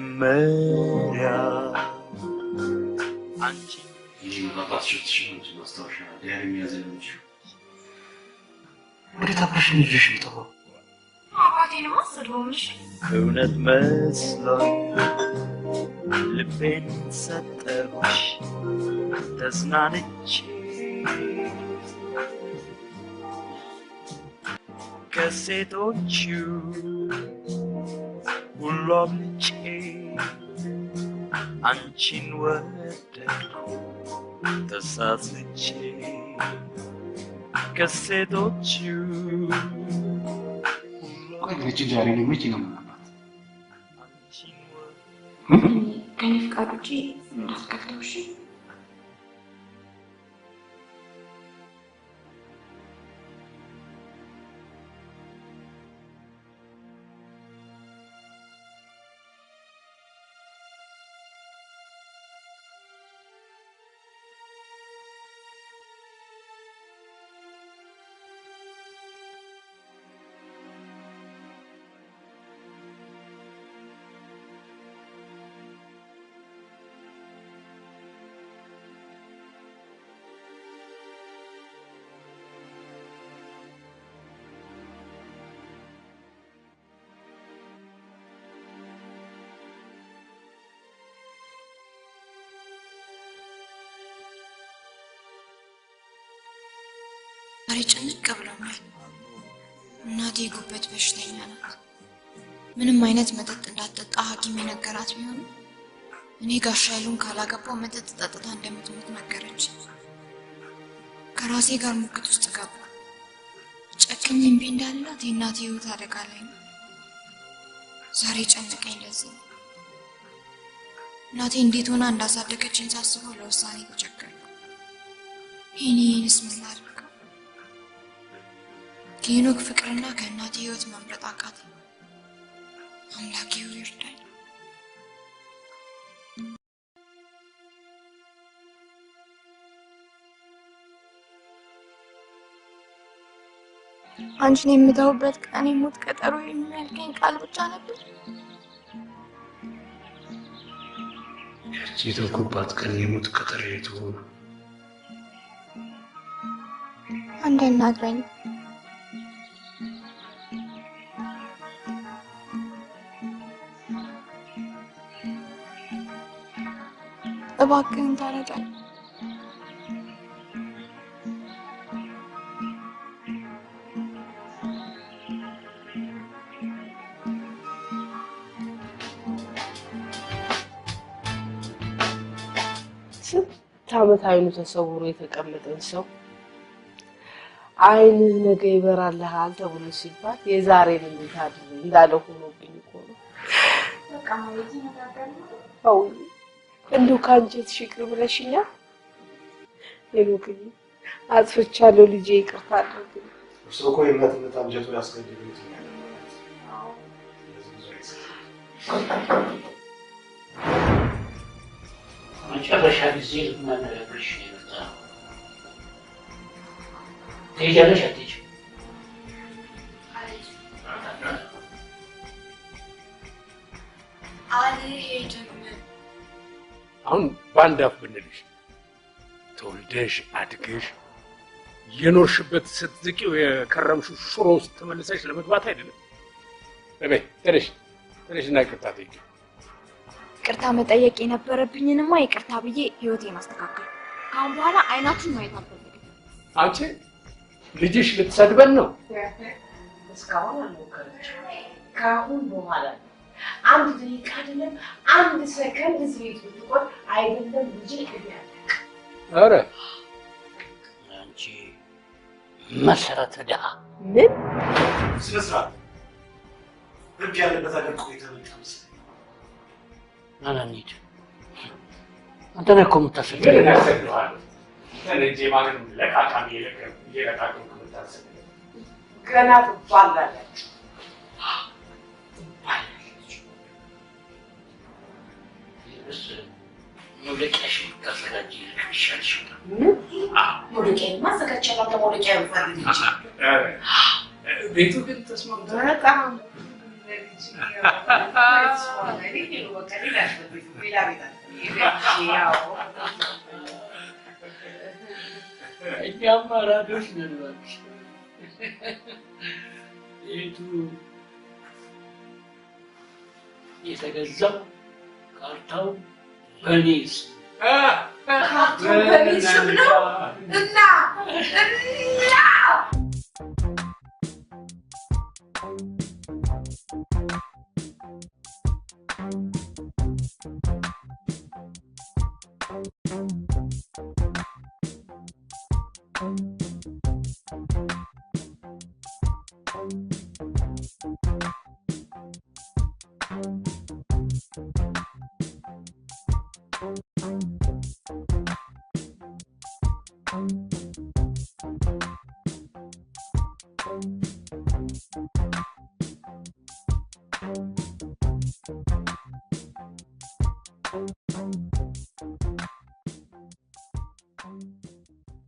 መጀመሪያ አንቺ አባትሽን ማስታወሻ ዲያሪ የሚያዘልምሽ ወዴት አብረሽን ይዤሽ የምጠፋው? አባቴንማ አሰድቦምሽ እውነት መስሎኝ ልቤን ሰጠሁሽ ተጽናንቼ ከሴቶቹ ሁሉ አብልጬ አንቺን ወደድኩ ተሳስቼ ከሴቶቹ ቆይ ግን እቺ ዲያሪ ነው መቼ ነው የምናባት? ከኔ ፍቃድ ውጪ እንዳትከፍተው እሺ? ዛሬ ጭንቅ ብሎኛል። እናቴ የጉበት በሽተኛ ናት። ምንም አይነት መጠጥ እንዳትጠጣ ሐኪም የነገራት ቢሆን እኔ ጋሽ ኃይሉን ካላገባው መጠጥ ጠጥታ እንደምትሞት ነገረች። ከራሴ ጋር ሙግት ውስጥ ገባ። ጨክኝ እምቢ እንዳላት የእናቴ ህይወት አደጋ ላይ ነው። ዛሬ ጨነቀኝ። ለዚህ እናቴ እንዴት ሆና እንዳሳደገችኝ ሳስበው ለውሳኔ ተቸገርኩ። ይህንስ ምን ላድርግ? ከሄኖክ ፍቅርና ከእናቴ ህይወት መምረጥ አቃተኝ። አምላኬ ይርዳኝ። አንቺን የምተውበት ቀን የሞት ቀጠሮ የሚያልከኝ ቃል ብቻ ነበር። የተውኩባት ቀን የሞት ቀጠሮ የትሆነ አንደናግረኝ። እባክህን ታረጋኝ። ስንት ዓመት አይኑ ተሰውሮ የተቀመጠን ሰው አይንህ ነገ ይበራልሃል ተብሎ ሲባል የዛሬን እንዴት አድር እንዳለ ሆኖብኝ እኮ ነው። በቃ ማለት ነው። አው እንደው ካንቺት ሽክር ብለሽኛል። ሄኖክዬ አጥፍቻለሁ ልጄ ይቅርታ አድርግልኝ። እርሶ እኮ የእናትነት አንጀቱ ያስገድሉት ነው። መጨረሻ ጊዜ ልትመለከሽ የመጣ ትሄጃለሽ አትሄጂም? አልሄድም። አሁን በአንድ አፍ ብንልሽ ተወልደሽ አድገሽ የኖርሽበት ስትዝቂው የከረምሽው ሽሮ ውስጥ ተመልሰሽ ለመግባት አይደለም። በይ ተነሽና ይቅርታ ጠይቂ። ይቅርታ መጠየቅ የነበረብኝንማ ይቅርታ ብዬ ህይወቴን አስተካከል። ካሁን በኋላ አይናችሁን ማየት አልፈልግም። አንቺ ልጅሽ ልትሰድበን ነው? እስካሁን አልሞከረችም። ከአሁን በኋላ አንድ ደቂቃ አይደለም አንድ ሰከንድ እዚህ ቤት ብትቆይ አይደለም ልጅ እያለ ኧረ አንቺ መሰረተ ድሃ ምን ስነ ስርዓት ህግ ያለበት ሀገር ቆይታ መጣምስ ና እንሂድ። አንተ ነህ እኮ የምታሰድበው። ምን ያሰድብሃል? ተነጄ ማንም ለቃቃሚ እየለቃቀም ከምታሰድ ገና ትባላለች። መውደቂያሽን ብታዘጋጂ ይሻልሽ። መውደቂያ ማዘጋጀላ መውደቂያ ይፈልግ እንጂ ቤቱ ግን ተስማምቷል። በጣም እኛም አራዶች ነን እባክሽ። ቤቱ የተገዛው ካርታው በእኔ ስም ካርታው በእኔ ስም ነው እና Thank you.